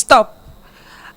stop.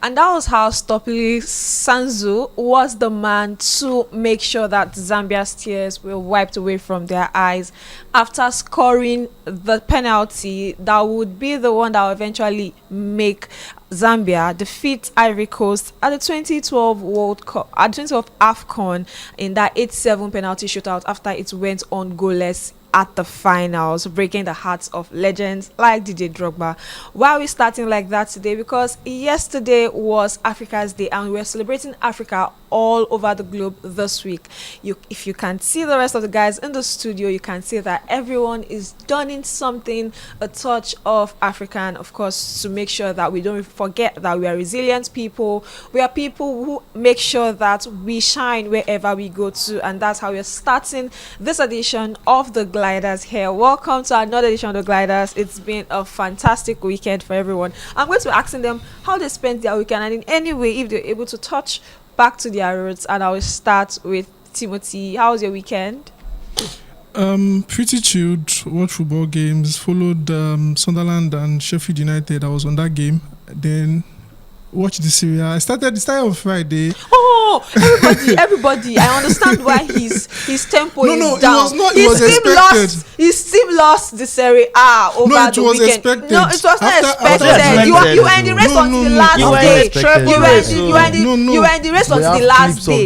And that was how Stopili Sanzu was the man to make sure that Zambia's tears were wiped away from their eyes after scoring the penalty that would be the one that will eventually make Zambia defeat Ivory Coast at the 2012 World Cup, at 2012 AFCON in that 8-7 penalty shootout after it went on goalless at the finals, breaking the hearts of legends like DJ Drogba. Why are we starting like that today? Because yesterday was Africa's Day and we're celebrating Africa all over the globe this week. If you can see the rest of the guys in the studio, you can see that everyone is donning something, a touch of African, of course, to make sure that we don't forget that we are resilient people. We are people who make sure that we shine wherever we go to, and that's how we're starting this edition of the Gliders here. Welcome to another edition of the Gliders. It's been a fantastic weekend for everyone. I'm going to be asking them how they spent their weekend and in any way if they're able to touch back to their roots. And I will start with Timothy. How was your weekend? Pretty chilled. Watched football games. Followed Sunderland and Sheffield United. I was on that game. Then watched the Serie A. It started on Friday. Oh, everybody! I understand why his tempo is down. It was not. It was expected. His team lost the Serie A over the weekend. Expected. No, it was not expected. You were in the race until the last day. You were in the race until the last day.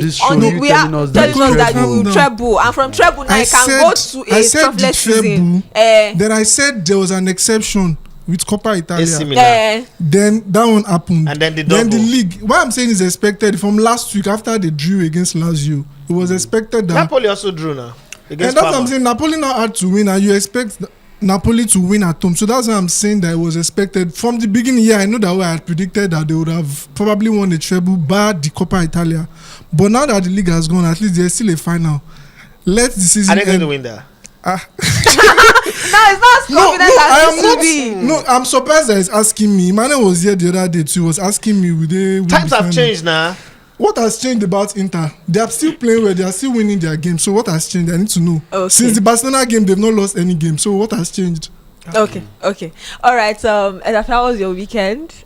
We are telling us that you will treble, and from treble now you can go to a trophless season. Then I said there was an exception with Coppa Italia. Then that one happened. And then the league. What I'm saying is expected from last week after they drew against Lazio. It was expected that Napoli also drew now. And that's what I'm saying. Napoli now had to win, and you expect Napoli to win at home. So that's why I'm saying that it was expected from the beginning. Yeah, I know that I had predicted that they would have probably won the treble, but the Coppa Italia. But now that the league has gone, at least there's still a final. Let the season. Are they going to win there? Now it's not as confident as it should be. No, I'm surprised that he's asking me. Emmanuel was here the other day too. He was asking me, would they win? Times have changed now. What has changed about Inter? They are still playing well. They are still winning their game. So what has changed? I need to know. Okay. Since the Barcelona game, they've not lost any game. So what has changed? Okay. All right. Edafe, how was your weekend?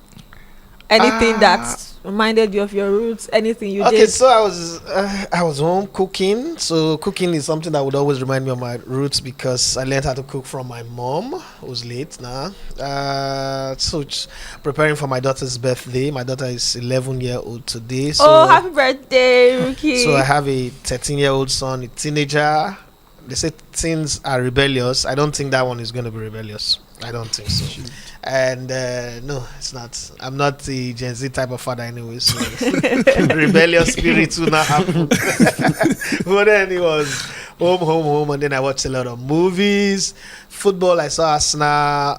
Anything that reminded you of your roots? Anything you did? Okay, so I was home cooking. So cooking is something that would always remind me of my roots because I learned how to cook from my mom, who's late now. So preparing for my daughter's birthday. My daughter is 11-year-old today. So, happy birthday, Ruki. So I have a 13-year-old son, a teenager. They say teens are rebellious. I don't think that one is going to be rebellious. I don't think so. And no, it's not. I'm not the Gen Z type of father anyway, so rebellious spirit will not happen. But then it was home, and then I watched a lot of movies. Football, I saw Arsenal,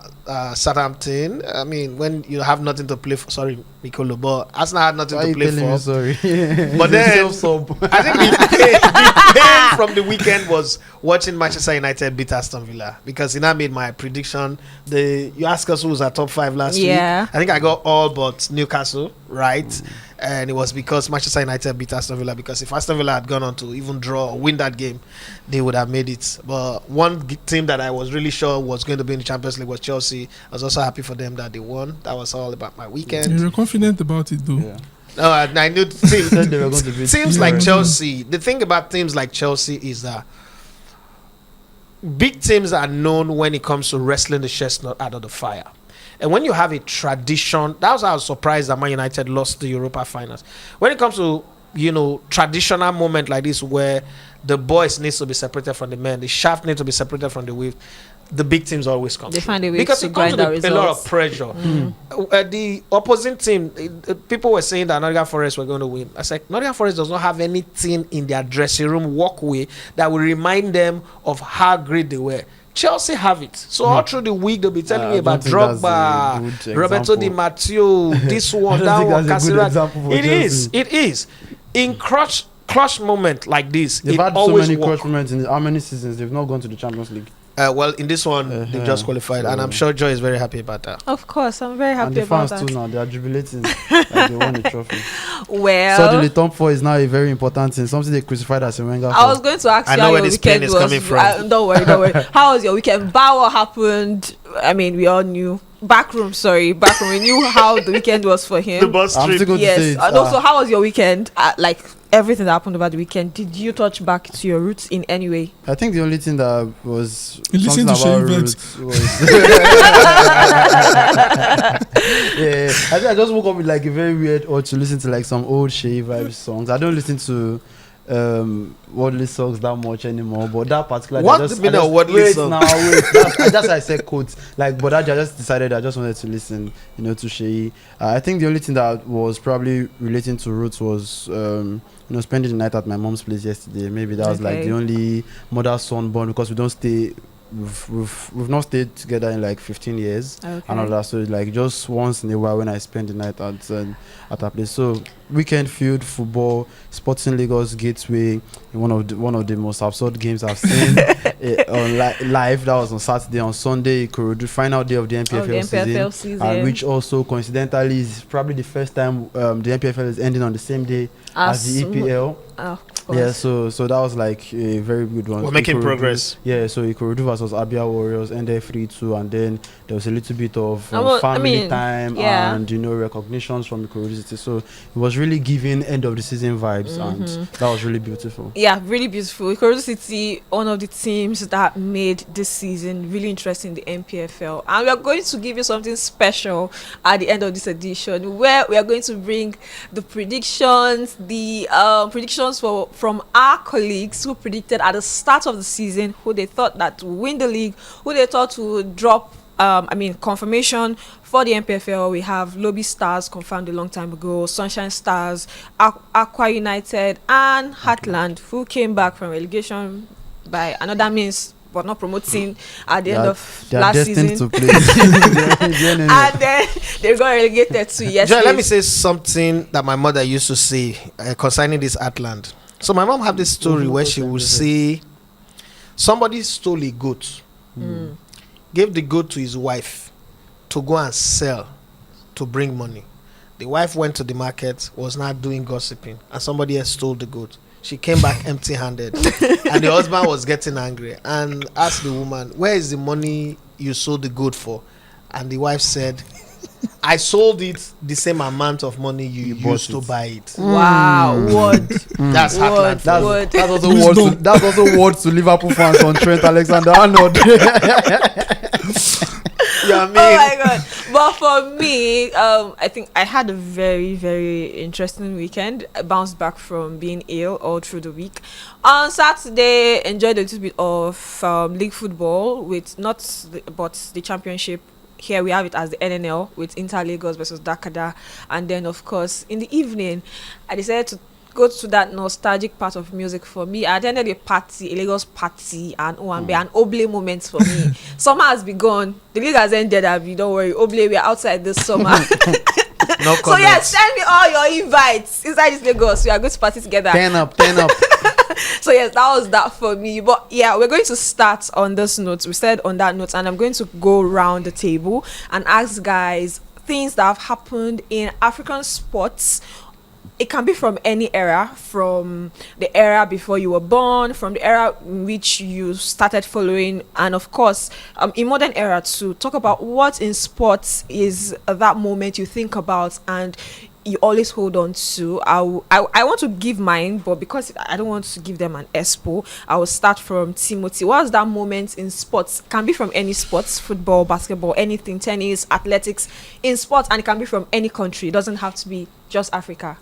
Southampton. I mean, when you have nothing to play for, sorry, Mikolo, but Arsenal had nothing to play for. Sorry. But then, I think the pain from the weekend was watching Manchester United beat Aston Villa because it now made my prediction. You asked us who was our top 5 last week. I think I got all but Newcastle right. And it was because Manchester United beat Aston Villa, because if Aston Villa had gone on to even draw or win that game, they would have made it. But one team that I was really sure was going to be in the Champions League was Chelsea. I was also happy for them that they won. That was all about my weekend. You were confident about it though. Yeah. No, I knew teams like Chelsea. The thing about teams like Chelsea is that big teams are known when it comes to wrestling the chestnut out of the fire. And when you have a tradition, that was how I was surprised that Man United lost the Europa finals. When it comes to, traditional moment like this where the boys needs to be separated from the men, the shaft needs to be separated from the wheat, the big teams always come. They find a way because to it comes grind with a lot of pressure. The opposing team, people were saying that Nottingham Forest were going to win. I said, Nottingham Forest does not have anything in their dressing room walkway that will remind them of how great they were. Chelsea have it. So all through the week th'll be telling me about Drogba, Roberto Di Matteo, this one, that one, Casillas. It is. In clutch moment like this, they've it had always so many works. clutch moments in how many seasons they've not gone to the Champions League. Well, in this one, they've just qualified, and I'm sure Joy is very happy about that. Of course, I'm very happy and the about fans that. too now, they are jubilating like they won the trophy. Well, suddenly top 4 is now a very important thing, something they crucified as a Wenger. I was going to ask you how your weekend was. Coming from. Don't worry. How was your weekend? But what happened? I mean, we all knew backroom. We knew how the weekend was for The him. bus I'm trip. still going to say Yes. it. And also, how was your weekend? Like everything that happened over the weekend. Did you touch back to your roots in any way? I think the only thing that was You listen something to about Shey roots was yeah. I think I just woke up with like a very weird urge to listen to like some old Shey Vibes songs. I don't listen to worldly songs that much anymore, but that particular What the meaning of worldly wait song? now wait that's why I said quotes like, but I just decided I just wanted to listen, to Shey. I think the only thing that was probably relating to roots was spending the night at my mom's place yesterday. Maybe that was like Okay. the only mother-son bond, because we don't stay. We've not stayed together in like 15 years Okay. and all that. So it's like just once in a while when I spend the night at her place. So weekend field football, Sporting Lagos Gateway, one of the most absurd games I've seen on live. That was on Saturday. On Sunday, Ikorodu, final day of the NPFL, season. which also coincidentally is probably the first time the NPFL is ending on the same day as the EPL. Of course. Yeah, so that was like a very good one. We're making Ikorodu- progress. Yeah, so Ikorodu versus Abia Warriors ended 3-2, and then there was a little bit of I family mean, time yeah. and recognitions from Ikorodu City. So it was really giving end of the season vibes, and that was really beautiful. Yeah, really beautiful. Ikorodu City, one of the teams that made this season really interesting in the NPFL. And we are going to give you something special at the end of this edition, where we are going to bring the predictions, from our colleagues who predicted at the start of the season who they thought that would win the league, who they thought would drop confirmation for the NPFL. We have Lobby Stars confirmed a long time ago, Sunshine Stars, Aqua United, and Heartland, who came back from relegation by another means, but not promoting at the end of last season. To play. And then they got relegated to Joy, yesterday. let me say something that my mother used to say concerning this Atlant. So my mom had this story where she would say somebody stole a goat, gave the goat to his wife to go and sell to bring money. The wife went to the market, was not doing gossiping, and somebody else stole the goat. She came back empty-handed, and the husband was getting angry and asked the woman, "Where is the money you sold the goat for?" And the wife said, "I sold it the same amount of money you used to buy it." Wow, what? That's Heartland. What? That's also Wisdom. words. That's also words to Liverpool fans on Trent Alexander-Arnold. Yeah, I mean, Oh my god. But for me, I think I had a very, very interesting weekend. I bounced back from being ill all through the week. On Saturday, enjoyed a little bit of league football with but the championship. Here we have it as the NNL with Inter Lagos versus Dakada. And then, of course, in the evening, I decided to go to that nostalgic part of music for me. I attended a Lagos party, and an Oble moment for me. Summer has begun. The league has ended, Abby. Don't worry. Oble, we are outside this summer. no So, comment. yes, send me all your invites inside this Lagos. We are going to party together. 10 up. So yes, that was that for me. But yeah, we're going to start on this note. We said on that note, and I'm going to go around the table and ask guys things that have happened in African sports. It can be from any era, from the era before you were born, from the era in which you started following, and of course, in modern era too. Talk about what in sports is that moment you think about and you always hold on to. I want to give mine, but because I don't want to give them an expo, I will start from Timothy. What was that moment in sports? Can be from any sports, football, basketball, anything, tennis, athletics, in sports, and it can be from any country. It doesn't have to be just Africa.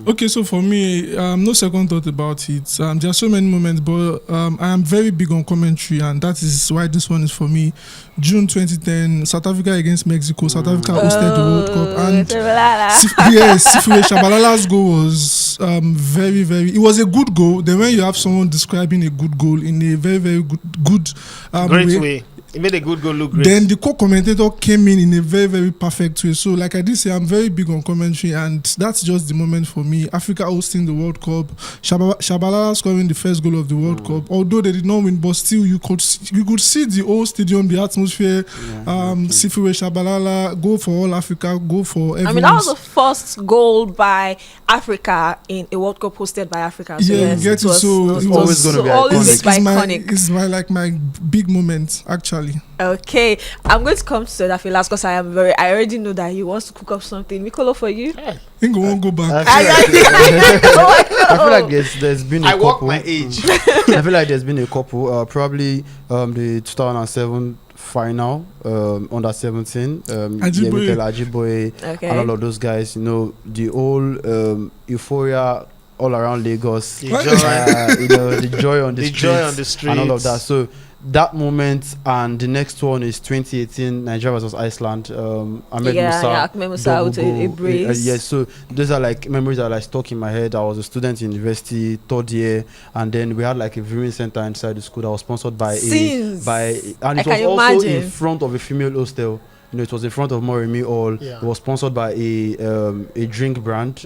Okay, so for me, no second thought about it. There are so many moments, but I am very big on commentary, and that is why this one is for me. June 2010, South Africa against Mexico. South Africa hosted the World Cup, and Sifuwe Shabalala's goal was very, very. It was a good goal. Then when you have someone describing a good goal in a very, very good Great way. It made a good goal look great. Then the co-commentator came in a very, very perfect way. So like I did say, I'm very big on commentary, and that's just the moment for me. Africa hosting the World Cup, Shabalala scoring the first goal of the World Cup. Although they did not win, but still you could see the whole stadium, the atmosphere. Sifuwe Shabalala, go for all Africa, go for everyone. I mean, that was the first goal by Africa in a World Cup hosted by Africa. So Yeah, yes, you get it. So it always gonna be always iconic. iconic. It's my big moment actually. Totally. Okay, I'm going to come to Sedafi last because I already know that he wants to cook up something. Mikolo, for you? He won't go back. I feel like there's been a I couple. walk my age. I feel like there's been a couple. Probably the 2007 final under 17. Ajiboye. Ajiboye Okay. and all of those guys. You know, the whole euphoria all around Lagos. The What? joy, You know, the joy on the the streets, joy on the streets. and all of that. So that moment, and the next one is 2018 Nigeria versus Iceland. Ahmed Musa, Ahmed Musa with double a goal. brace. Yes, so those are like memories that are like stuck in my head. I was a student in university, third year, and then we had like a viewing center inside the school that was sponsored by and it I was can also imagine. in front of a female hostel. You know, it was in front of Moremi Hall. Yeah. It was sponsored by a drink brand.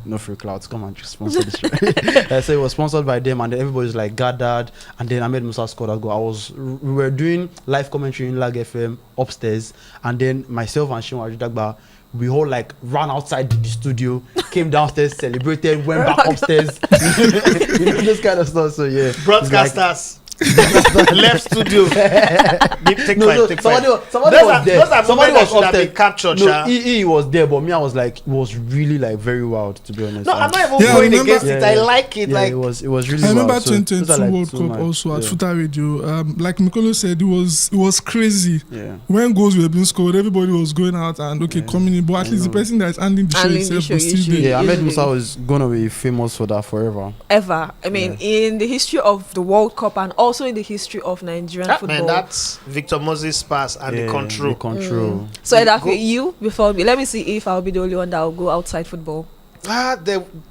No free clouds, come on, just sponsor this. So it was sponsored by them, and then everybody's like gathered. And then Ahmed Musa scored a goal. We were doing live commentary in Lag FM upstairs, and then myself and Shinwa Drogba, we all like ran outside the studio, came downstairs, celebrated, went back upstairs. You know, this kind of stuff. So yeah, Broadcasters. Left studio. Take five. somebody was there. Those are Somebody moments was that should have been upstairs. captured. No, Sha. he was there, but me, I was like, it was really like very wild, to be honest. No, I'm And- not even Yeah, I going remember- against it. Yeah, I yeah. like it. yeah, Like it was really I remember wild. So those 2022 are, like, World two Cup match- also at yeah. Futa Radio. Like Mikolo said, it was crazy. Yeah. When goals were being scored, everybody was going out and coming in. But at I least the know. person that is handling the show Handling the itself show was still usually. there. Yeah, Ahmed Easily. Musa was gonna be famous for that forever. Ever. I mean, in the history of the World Cup and also in the history of Nigerian that football. man, that's Victor Moses' pass and the Yeah, control. The control. So that Go- you before me. Let me see if I'll be the only one that will go outside football.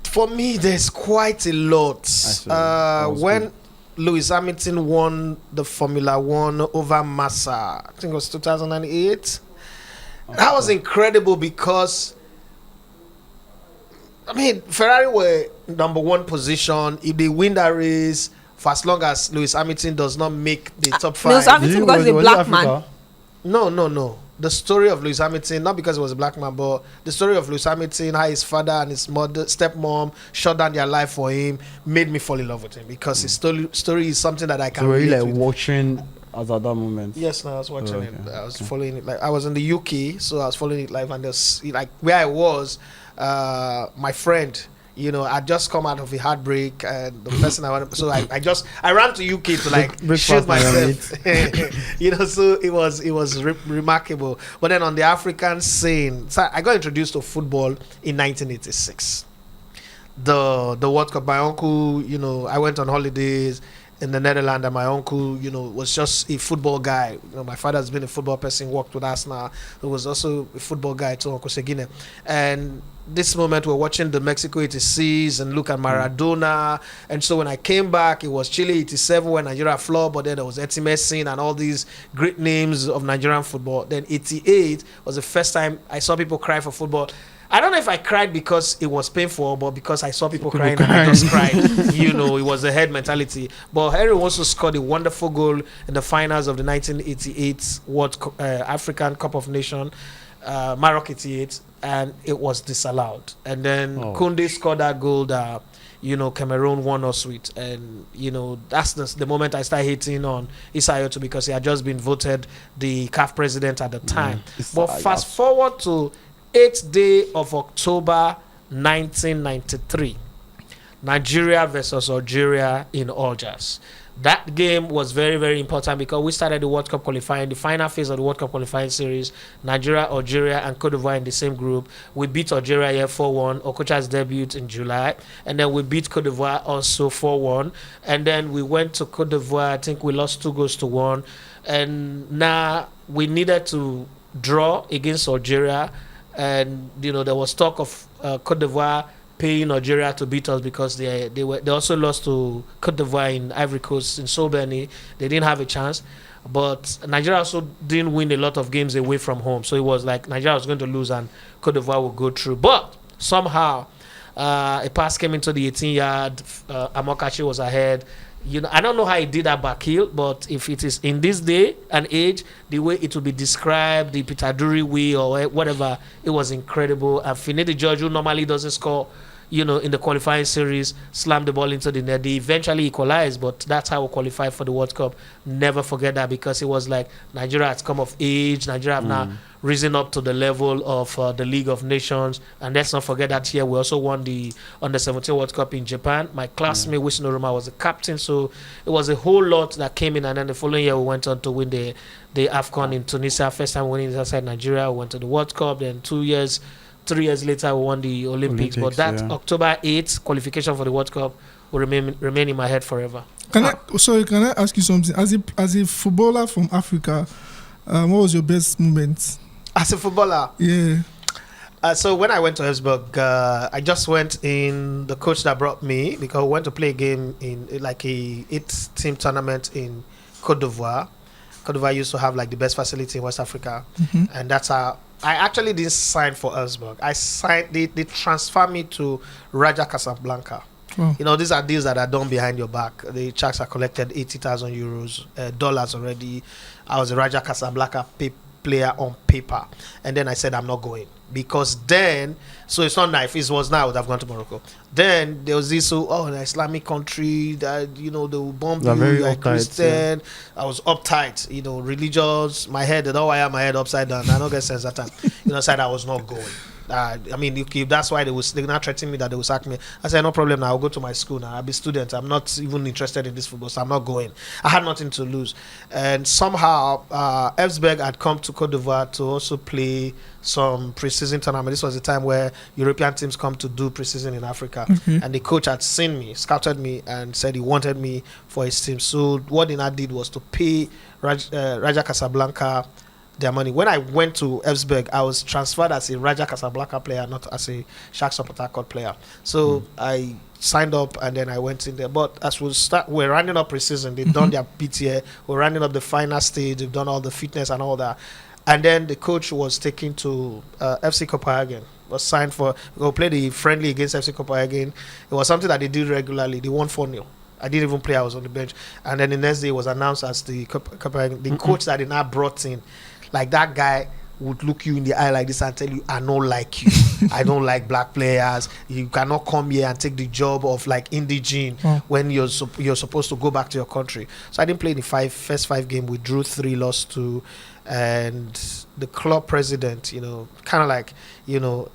For me, there's quite a lot. That was When good. Lewis Hamilton won the Formula One over Massa, I think it was 2008. That was incredible because, I mean, Ferrari were number one position. If they win that race, for as long as Lewis Hamilton does not make the top Lewis five. Hamilton because he's a Was it black man. Africa? No. The story of Lewis Hamilton, not because he was a black man, but the story of Lewis Hamilton, how his father and his stepmom shut down their life for him, made me fall in love with him because his story is something that I can So were you relate like with. watching as at that moment? Yes, no, I was watching Okay, it. I was following it. Like I was in the UK, so I was following it live, and there's like where I was, my friend. You know, I just come out of a heartbreak, and the person I wanted, so I ran to UK to like Break shoot fast, myself. You know, so it was remarkable. But then on the African scene, so I got introduced to football in 1986. The World Cup. My uncle, you know, I went on holidays in the Netherlands, and my uncle, you know, was just a football guy. You know, my father's been a football person, worked with Arsenal. He was also a football guy too, Uncle Segine. And this moment we're watching the Mexico 86 and look at Maradona. And so when I came back, it was Chile 87 when Nigeria floored, but then there was Etimesin and all these great names of Nigerian football. Then 88 was the first time I saw people cry for football. I don't know if I cried because it was painful, but because I saw people crying and I just cried. You know, it was a head mentality. But Henry also scored a wonderful goal in the finals of the 1988 African Cup of Nations, Maroc 88, and it was disallowed. And then Koundé scored that goal that, you know, Cameroon won us with. And, you know, that's the moment I started hating on Issa Hayatou because he had just been voted the CAF president at the time. But fast forward to 8th day of October 1993, Nigeria versus Algeria in Algiers. That game was very, very important because we started the World Cup qualifying, the final phase of the World Cup qualifying series. Nigeria, Algeria, and Cote d'Ivoire in the same group. We beat Algeria here 4-1. Okocha's debut in July. And then we beat Cote d'Ivoire also 4-1. And then we went to Cote d'Ivoire. I think we lost 2-1. And now we needed to draw against Algeria. And, you know, there was talk of Cote d'Ivoire paying Algeria to beat us because they also lost to Cote d'Ivoire in Ivory Coast in Sobeni. They didn't have a chance, but Nigeria also didn't win a lot of games away from home, so it was like Nigeria was going to lose and Cote d'Ivoire would go through. But somehow a pass came into the 18-yard. Amokachi was ahead. You know, I don't know how he did that back heel, but if it is in this day and age, the way it will be described, the Pitaduri way or whatever, it was incredible. And Finidi George, who normally doesn't score in the qualifying series, slammed the ball into the net. They eventually equalized, but that's how we qualified for the World Cup. Never forget that, because it was like Nigeria has come of age. Nigeria have now risen up to the level of the League of Nations. And let's not forget that year we also won the Under-17 World Cup in Japan. My classmate Wisnu Roma was the captain, so it was a whole lot that came in. And then the following year we went on to win the AFCON in Tunisia. First time winning outside Nigeria. We went to the World Cup. Then 3 years later, we won the Olympics. But that October 8th qualification for the World Cup will remain in my head forever. Can I ask you something? As a footballer from Africa, what was your best moment? As a footballer? Yeah. So when I went to Elfsborg, I just went in the coach that brought me, because we went to play a game in like a 8-team tournament in Cote d'Ivoire. Cote d'Ivoire used to have like the best facility in West Africa. And that's how I actually didn't sign for Elfsborg. They transferred me to Raja Casablanca. Oh. These are deals that are done behind your back. The Sharks are collected 80,000 euros, dollars already. I was a Raja Casablanca player on paper. And then I said, I'm not going. Because then, so it's not knife, it was now I would have gone to Morocco. Then there was this, an Islamic country that, they will bomb you, like Christian. Yeah. I was uptight, religious, my head, I have my head upside down. I don't get sense that time. Said I was not going. That's why they not threatening me that they will sack me. I said, no problem now, I'll go to my school now. I'll be a student. I'm not even interested in this football, so I'm not going. I had nothing to lose. And somehow, Elfsborg had come to Cote d'Ivoire to also play some preseason tournament. This was the time where European teams come to do preseason in Africa. And the coach had seen me, scouted me, and said he wanted me for his team. So what he now did was to pay Raja Casablanca their money. When I went to Elfsborg, I was transferred as a Raja Casablanca player, not as a Sharks of Port Harcourt player. So I signed up and then I went in there. But as we're rounding up preseason, they've done their PTA, we're rounding up the final stage, they've done all the fitness and all that. And then the coach was taken to FC Copenhagen. Was signed for, we'll play the friendly against FC Copenhagen. It was something that they did regularly. They won 4-0. I didn't even play, I was on the bench. And then the next day it was announced as the Copenhagen, the coach that they now brought in. Like that guy would look you in the eye like this and tell you, I don't like you. I don't like black players. You cannot come here and take the job of like indigene when you're supposed to go back to your country. So I didn't play the first 5 games. We drew 3, lost 2. And the club president, kind of like,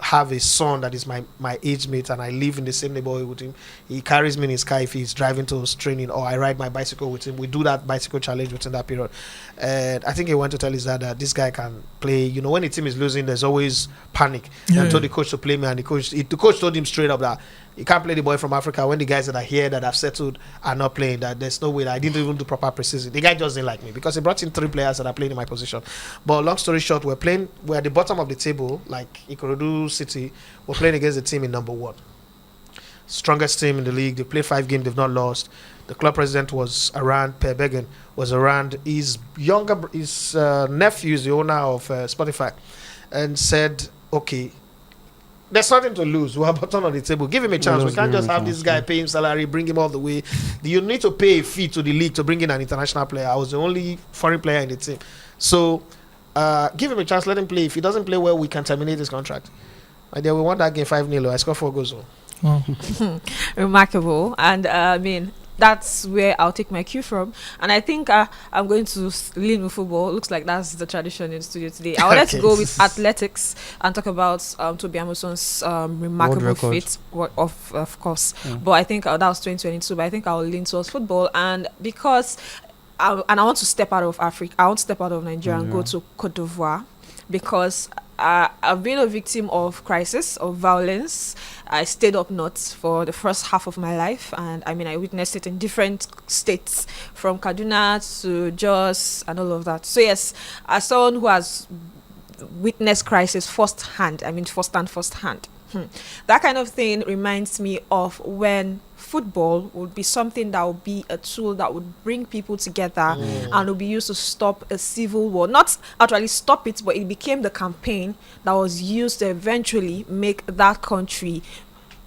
have a son that is my age mate, and I live in the same neighborhood with him. He carries me in his car if he's driving to his training, or I ride my bicycle with him. We do that bicycle challenge within that period. And I think he went to tell his dad that this guy can play. When the team is losing, there's always panic. Yeah. And told the coach to play me, and the coach told him straight up that you can't play the boy from Africa when the guys that are here that have settled are not playing. That there's no way that I didn't even do proper preseason. The guy just didn't like me because he brought in 3 players that are playing in my position. But long story short, we're at the bottom of the table, like Ikorodu City. We're playing against the team in number 1. Strongest team in the league. They played 5 games, they've not lost. The club president was around, Per Beggen was around. His nephew is the owner of Spotify, and said, okay, there's nothing to lose. We're bottom of the table. Give him a chance. We can't just have this guy pay him salary, bring him all the way. You need to pay a fee to the league to bring in an international player. I was the only foreign player in the team. So give him a chance, let him play. If he doesn't play well, we can terminate his contract. And then we won that game 5-0. I scored 4 goals. Wow. Remarkable. And that's where I'll take my cue from. And I think I'm going to lean with football. Looks like that's the tradition in the studio today. I wanted to go with athletics and talk about Toby Amoson's remarkable feat, of course. Yeah. But I think that was 2022. But I think I'll lean towards football. And because I want to step out of Africa, I want to step out of Nigeria and go to Cote d'Ivoire, because I've been a victim of crisis, of violence. I stayed up north for the first half of my life, and I witnessed it in different states, from Kaduna to Jos and all of that. So yes, as someone who has witnessed crisis firsthand, that kind of thing reminds me of when football would be something that would be a tool that would bring people together and would be used to stop a civil war. Not actually stop it, but it became the campaign that was used to eventually make that country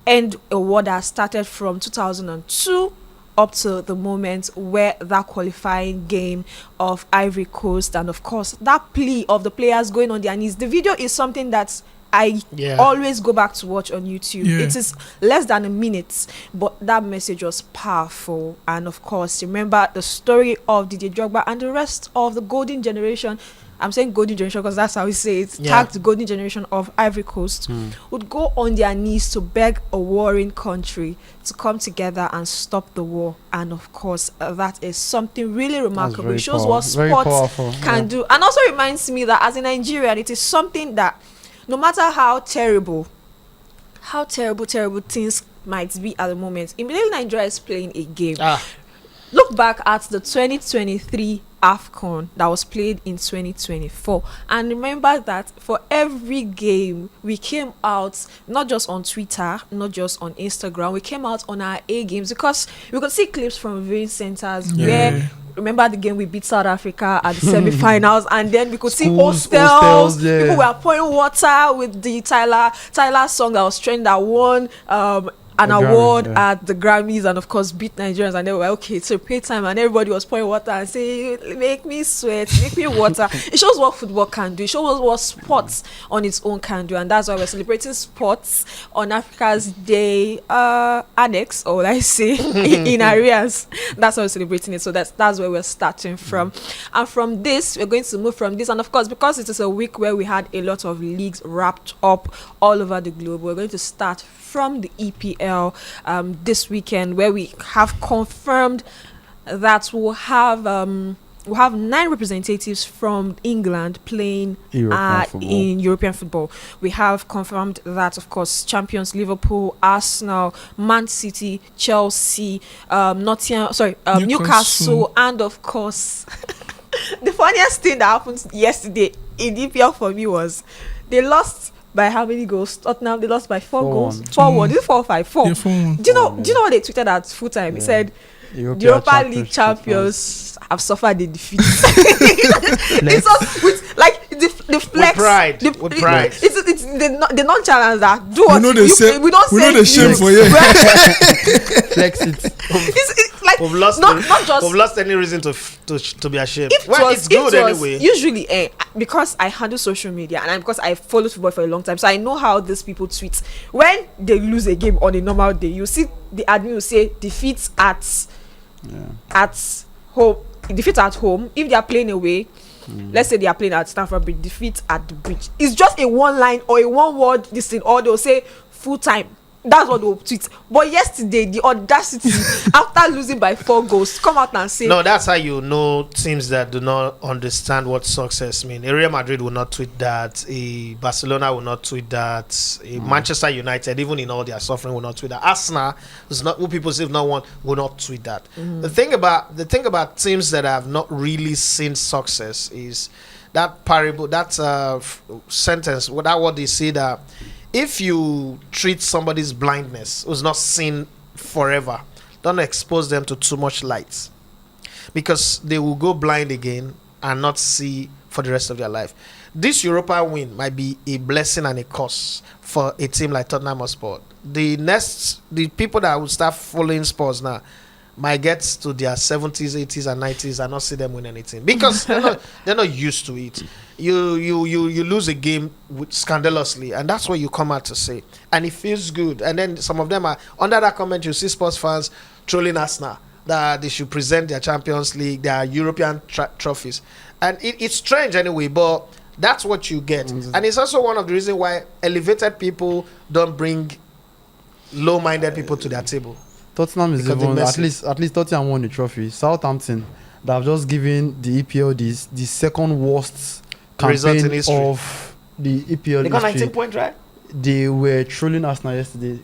end a war that started from 2002 up to the moment where that qualifying game of Ivory Coast, and of course that plea of the players going on their knees. The video is something that I Yeah. always go back to watch on YouTube. Yeah. It is less than a minute, but that message was powerful. And of course, remember the story of Didier Drogba and the rest of the golden generation. I'm saying golden generation because that's how we say it. Yeah. Tagged the golden generation of Ivory Coast would go on their knees to beg a warring country to come together and stop the war. And of course, that is something really remarkable. It shows what very sports powerful, can do, and also reminds me that as a Nigerian, it is something that no matter how terrible things might be at the moment, immediately Nigeria is playing a game. Look back at the 2023 AFCON that was played in 2024 and remember that for every game we came out, not just on Twitter, not just on Instagram, we came out on our A games, because we could see clips from viewing centers where, remember the game we beat South Africa at the semi-finals, and then we could see hostels, people were pouring water with the Tyler song that was trending, that won an award at the Grammys, and of course beat Nigerians, and they were like, okay, it's a pay time, and everybody was pouring water and saying, make me sweat, make me water. It shows what football can do. It shows what sports on its own can do, and that's why we're celebrating sports on Africa's Day annex, or I say in areas. That's why we're celebrating it. So that's where we're starting from. And from this, we're going to move from this, and of course, because it is a week where we had a lot of leagues wrapped up all over the globe, we're going to start from the EPL this weekend, where we have confirmed that we'll have 9 representatives from England playing in European football. We have confirmed that, of course, champions Liverpool, Arsenal, Man City, Chelsea, Newcastle, and of course, the funniest thing that happened yesterday in EPL for me was they lost by how many goals? Tottenham, they lost by 4 goals. 4-1. Is it 4 or 5? 4. Yeah, 4-1. Do you know what they tweeted at full time? It said the Europa League champions have suffered a defeat. It's all with like the flex, with pride. It's the non-challenge that do what we don't say the shame for you. Flex it. It's like we've lost not just we've lost any reason to be ashamed. It's good anyway. Usually, because I handle social media and because I follow football for a long time, so I know how these people tweet. When they lose a game on a normal day, you see the admin will say defeat at home. Defeat at home. If they are playing away, let's say they are playing at Stamford Bridge, defeat at the bridge. It's just a one line or a one word this thing, or they'll say full time. That's what they'll tweet. But yesterday, the audacity after losing by 4 goals, come out and say, no, that's how you know teams that do not understand what success means. A Real Madrid will not tweet that. A Barcelona will not tweet that. A Manchester United, even in all their suffering, will not tweet that. Arsenal, who people say not want, will not tweet that. The thing about teams that have not really seen success is that parable, that sentence, that what they say, that if you treat somebody's blindness who's not seen forever, don't expose them to too much light, because they will go blind again and not see for the rest of their life. This Europa win might be a blessing and a curse for a team like Tottenham Hotspur. The people that will start following Spurs now might get to their 70s, 80s, and 90s and not see them win anything, because they're not used to it. You lose a game scandalously, and that's what you come out to say, and it feels good. And then some of them are under that comment. You see Spurs fans trolling Arsenal that they should present their Champions League, their European trophies, and it's strange anyway, but that's what you get. And it's also one of the reasons why elevated people don't bring low-minded people to their table. Tottenham is even at least Tottenham won the trophy. Southampton, that have just given the EPL the second worst campaign of the EPL. They got history. 19 points, right? They were trolling Arsenal yesterday,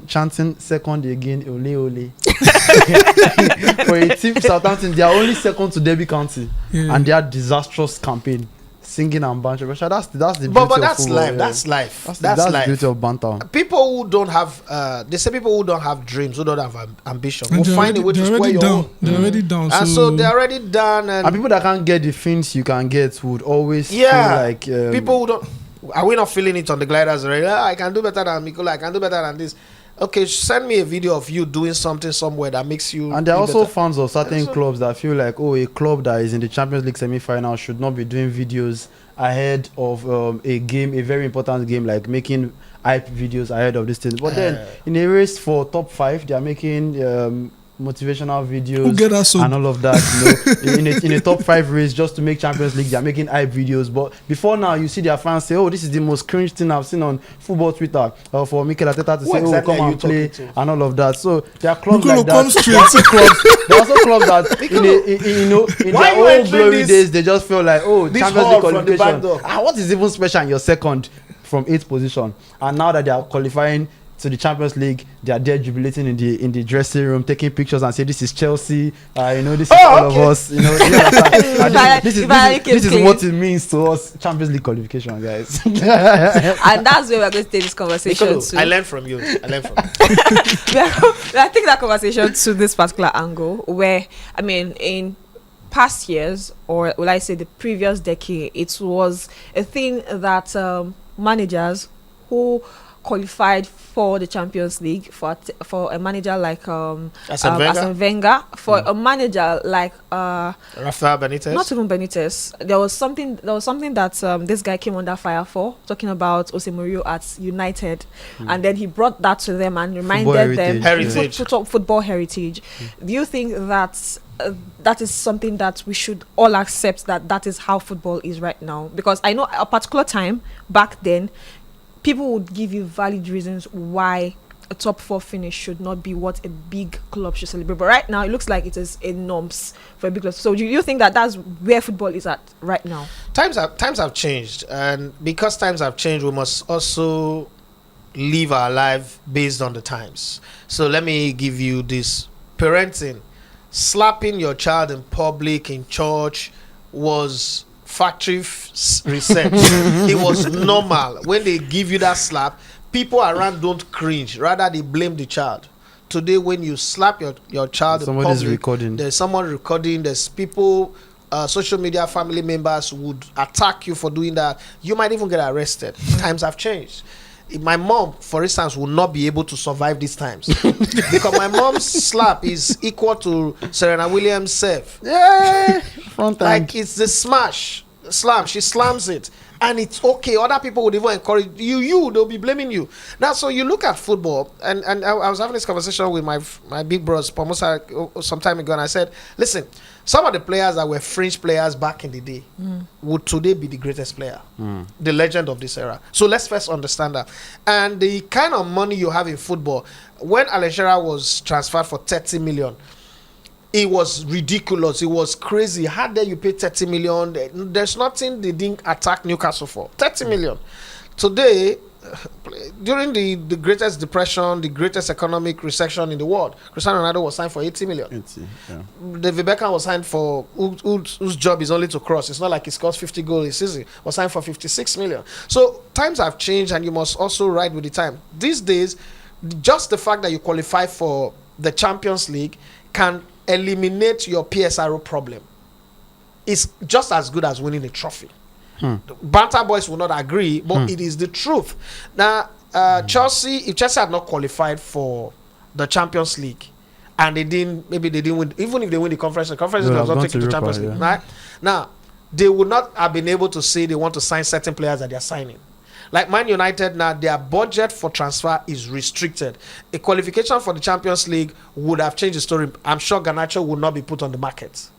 chanting second again, ole ole. For a team, Southampton, they are only second to Derby County, and their disastrous campaign, singing and banter. That's the beauty but that's of football, life. That's life. That's the life. beauty of banter. People who don't have, they say people who don't have dreams, who don't have ambition, will find a way to they're square already your down. own. They're already down. And so they're already done. And people that can't get the things you can get would always feel like people who don't. Are we not feeling it on the gliders already? I can do better than Mikola. I can do better than this. Okay, send me a video of you doing something somewhere that makes you. And there are be also better. fans of certain So- clubs that feel like, oh, a club that is in the Champions League semi-final should not be doing videos ahead of a game, a very important game, like making hype videos ahead of this thing. But then in a race for top 5, they are making motivational videos Who get us and all of that. In a top 5 race just to make Champions League, they are making hype videos. But before now, you see their fans say, "Oh, this is the most cringe thing I've seen on football Twitter." For Mikel Arteta to Who say, exactly "Oh, come are you and play," talking to? and all of that. So there are clubs Nicolo, like that. come straight. There are also clubs that in Why their you old entering glory this- days, they just feel like, oh, this Champions hall League from the back qualification. door? What is even special in your second from 8th position? And now that they are qualifying to the Champions League, they are there jubilating in the dressing room, taking pictures and say, "This is Chelsea, this is all of us." You know, you understand? And this is what it means to us, Champions League qualification, guys. And that's where we're going to take this conversation Nicolo, to. I learned from you. I learned from you. I think that conversation to this particular angle where, I mean, in past years, or will I say the previous decade, it was a thing that managers who qualified for the Champions League, for a manager like Arsene Wenger, for a manager like Rafael Benitez. not even Benitez. There was something that this guy came under fire for, talking about Jose Mourinho at United, and then he brought that to them and reminded them Heritage. football heritage. Do you think that that is something that we should all accept, that is how football is right now? Because I know a particular time back then, people would give you valid reasons why a top 4 finish should not be what a big club should celebrate. But right now, it looks like it is a norms for a big club. So do you think that that's where football is at right now? Times have changed, and because times have changed, we must also live our life based on the times. So let me give you this: parenting, slapping your child in public, in church, was factory research. It was normal. When they give you that slap, people around don't cringe, rather they blame the child. Today, when you slap your child in Somebody's public, recording. there's someone recording, there's people, social media family members would attack you for doing that. You might even get arrested. Times have changed. My mom, for instance, will not be able to survive these times because my mom's slap is equal to Serena Williams' serve. Yeah, front end. Like, it's the slam. She slams it, and it's okay. Other people would even encourage you. They'll be blaming you. Now, so you look at football, and I was having this conversation with my big bros Pomosa some time ago, and I said, listen, some of the players that were fringe players back in the day would today be the greatest player, the legend of this era. So let's first understand that. And the kind of money you have in football, when Alan Shearer was transferred for 30 million, it was ridiculous. It was crazy. How dare you pay 30 million? There's nothing they didn't attack Newcastle for. 30 million. Today, during the greatest depression, the greatest economic recession in the world, Cristiano Ronaldo was signed for 80 million. David Beckham was signed for, whose job is only to cross. It's not like he scores 50 goals a season. Was signed for 56 million. So times have changed, and you must also ride with the time. These days, just the fact that you qualify for the Champions League can eliminate your PSRO problem. It's just as good as winning a trophy. Banter boys will not agree, but it is the truth. Now, Chelsea, if Chelsea had not qualified for the Champions League, and they didn't win, even if they win the conference does not take you to the Champions League, right? Now, they would not have been able to say they want to sign certain players that they are signing. Like Man United now, their budget for transfer is restricted. A qualification for the Champions League would have changed the story. I'm sure Garnacho would not be put on the market.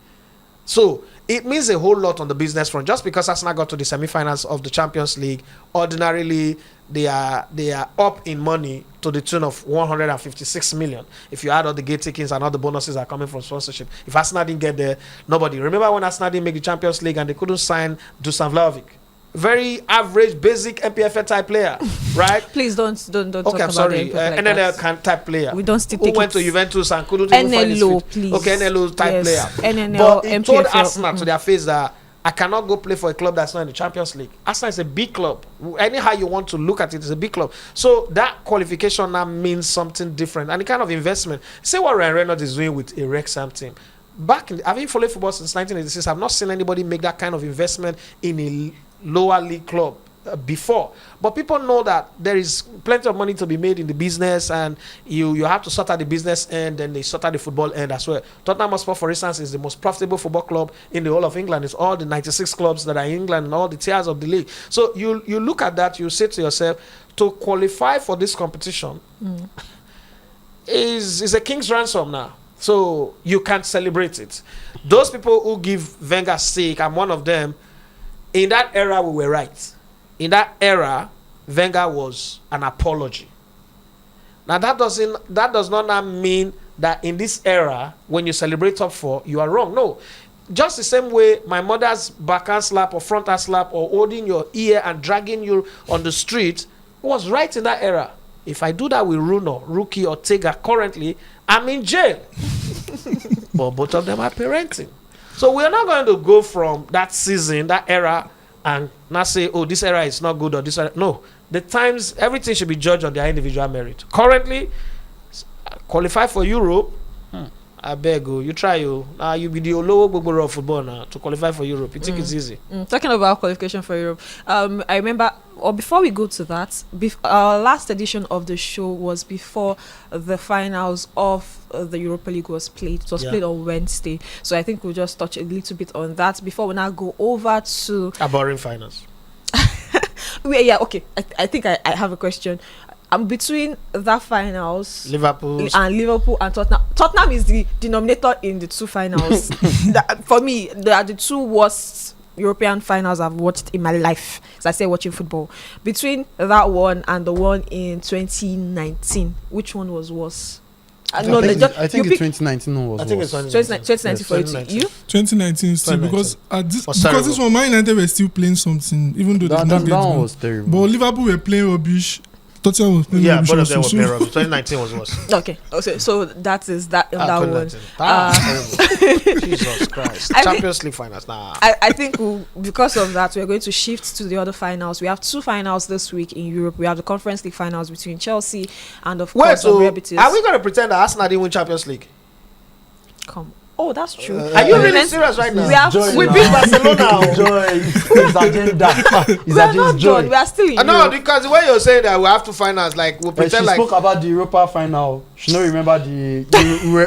So it means a whole lot on the business front. Just because Arsenal got to the semi-finals of the Champions League, ordinarily they are up in money to the tune of 156 million. If you add all the gate tickets and all the bonuses that are coming from sponsorship. If Arsenal didn't get there, nobody. Remember when Arsenal didn't make the Champions League and they couldn't sign Dusan Vlahovic? Very average, basic MPFL type player, right? Please don't talk Okay, I'm about sorry. the like NNL type player. We don't still who take went it. to Juventus and couldn't even find his NLO, feet. please. Okay, NLO type Yes, player. NNL, But he told MPFL. Arsenal to their face that I cannot go play for a club that's not in the Champions League. Arsenal is a big club. Anyhow you want to look at it, it's a big club. So that qualification now means something different. And the kind of investment. Say what Ryan Reynolds is doing with a Wrexham team. Having followed football since 1986, I've not seen anybody make that kind of investment in a lower league club before. But people know that there is plenty of money to be made in the business, and you have to sort out the business end, and they sort out the football end as well. Tottenham Hotspur, for instance, is the most profitable football club in the whole of England. It's all the 96 clubs that are in England and all the tiers of the league. So you look at that, you say to yourself, to qualify for this competition is a king's ransom now. So you can't celebrate it. Those people who give Wenger stick, I'm one of them. In that era, we were right. In that era, Wenger was an apology. Now that does not now mean that in this era, when you celebrate top four, you are wrong. No. Just the same way my mother's backhand slap or frontal slap or holding your ear and dragging you on the street was right in that era. If I do that with Runo, Rookie, or Tega currently, I'm in jail. But both of them are parenting. So we're not going to go from that season, that era, and not say, oh, this era is not good or this era. No. The times, everything should be judged on their individual merit. Currently, qualify for Europe. I beg you, you try you. You be the lower Gbogbo of football now to qualify for Europe. You think it's easy? Talking about qualification for Europe, I remember, or before we go to that, our last edition of the show was before the finals of the Europa League was played. It was played on Wednesday. So I think we'll just touch a little bit on that before we now go over to... A boring finals. Yeah, okay. I think I have a question. Between that finals, Liverpool and Tottenham. Tottenham is the denominator in the two finals. For me, they are the two worst European finals I've watched in my life. As I say, watching football. Between that one and the one in 2019, which one was worse? I think the 2019 one was I think worse. it's 2019 for you. 2019 still, 2019. because because terrible. this one, Man United were still playing something, even though That they did not one get was terrible. But Liverpool were playing rubbish. Tottenham was playing Yeah, rubbish both of them were also. playing rubbish. 2019 was worse. Okay, so that is that one. 2019. Terrible. Jesus Christ. Champions League finals. Nah. I think because of that, we're going to shift to the other finals. We have two finals this week in Europe. We have the Conference League finals between Chelsea and, of Wait, course, so Real Betis. are we going to pretend that Arsenal didn't win Champions League? Come. Oh, that's true. Are you really serious right now? We have We beat Barcelona. Joy. His agenda. His we are agenda not is joy. done. We are still in No, Europe. because the way you're saying that we have two finals, like we'll She pretend like. spoke about the Europa final. She don't remember the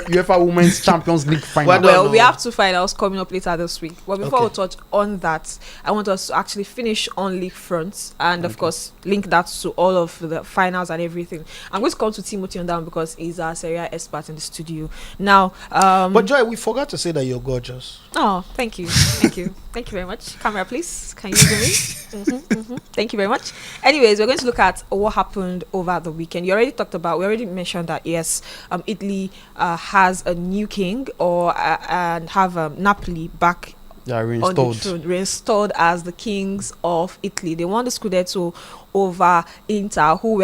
UEFA Women's Champions League final. Well, Well, no. we have two finals coming up later this week. But before Okay. we touch on that, I want us to actually finish on league fronts and, of course, link that to all of the finals and everything. I'm going to come to Timothy on that because he's our Serie A expert in the studio. Now, But Joy, we forgot to say that you're gorgeous. oh, thank you. Thank you. Thank you very much. Camera, please. Can you zoom in? Thank you very much. Anyways, we're going to look at what happened over the weekend. We already mentioned that, yes, Italy has a new king and have Napoli back Yeah, on the reinstalled. throne, reinstalled as the kings of Italy. They won the Scudetto over Inter, who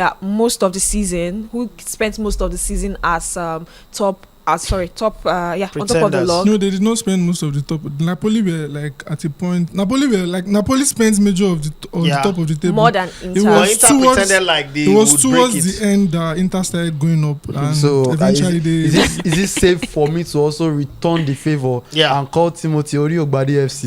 spent most of the season as on top of the Pretenders. log. No, they did not spend most of the top. Napoli were like at a point. Napoli spends major of the top of the table. More than It Inter. was Inter towards- pretended like they It was would break towards it. the end that Inter started going up, and So eventually is it safe for me to also return the favor Yeah. and call Timothy Oriogbade FC?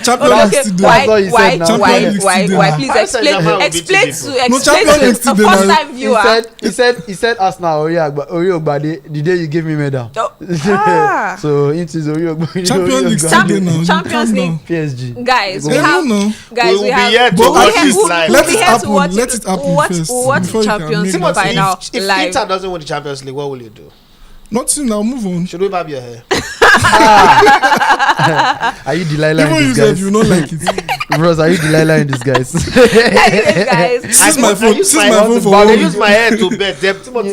Champions League still there. That's what he said now. Champions League still Why? there. Please I said Japan will beat explain you to people. Champions League still a there first now. time viewer. He said Arsenal Oriogbade the day you gave me medal. Ah. So it is Oriogbade. Champions League still there now. Champions Calm League. down. PSG. Guys, we Yeah, have no. guys, We will we be have here to But watch at this least live. let we it have to happen. watch Let it happen watch first the before you can Champions make League that final If live. Inter doesn't win the Champions League, what will you do? Nothing now. Move on. Should we barb your hair? Are you Delilah Even in you this said guys? you not like it. Bros, are you Delilah in this guys? Anyways, guys, This is my phone. This is my phone for They one use week. my hair to bet.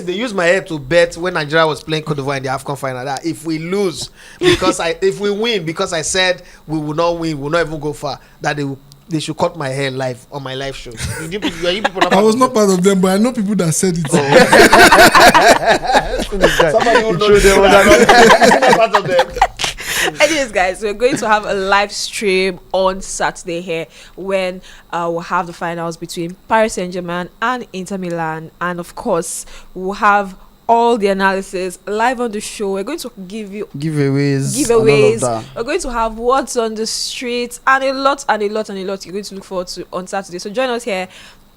They use my hair to bet when Nigeria was playing Cote d'Ivoire in the AFCON final. That if we lose, if we win, because I said we will not win, we will not even go far. That they should cut my hair live on my live show. You people not I was not part part of them, but I know people that said it. Somebody who knows them not part of them. anyways, guys, we're going to have a live stream on Saturday here when we'll have the finals between Paris Saint-Germain and Inter Milan, and of course we'll have all the analysis live on the show. We're going to give you giveaways. And all of that. We're going to have words on the street and a lot you're going to look forward to on Saturday. So join us here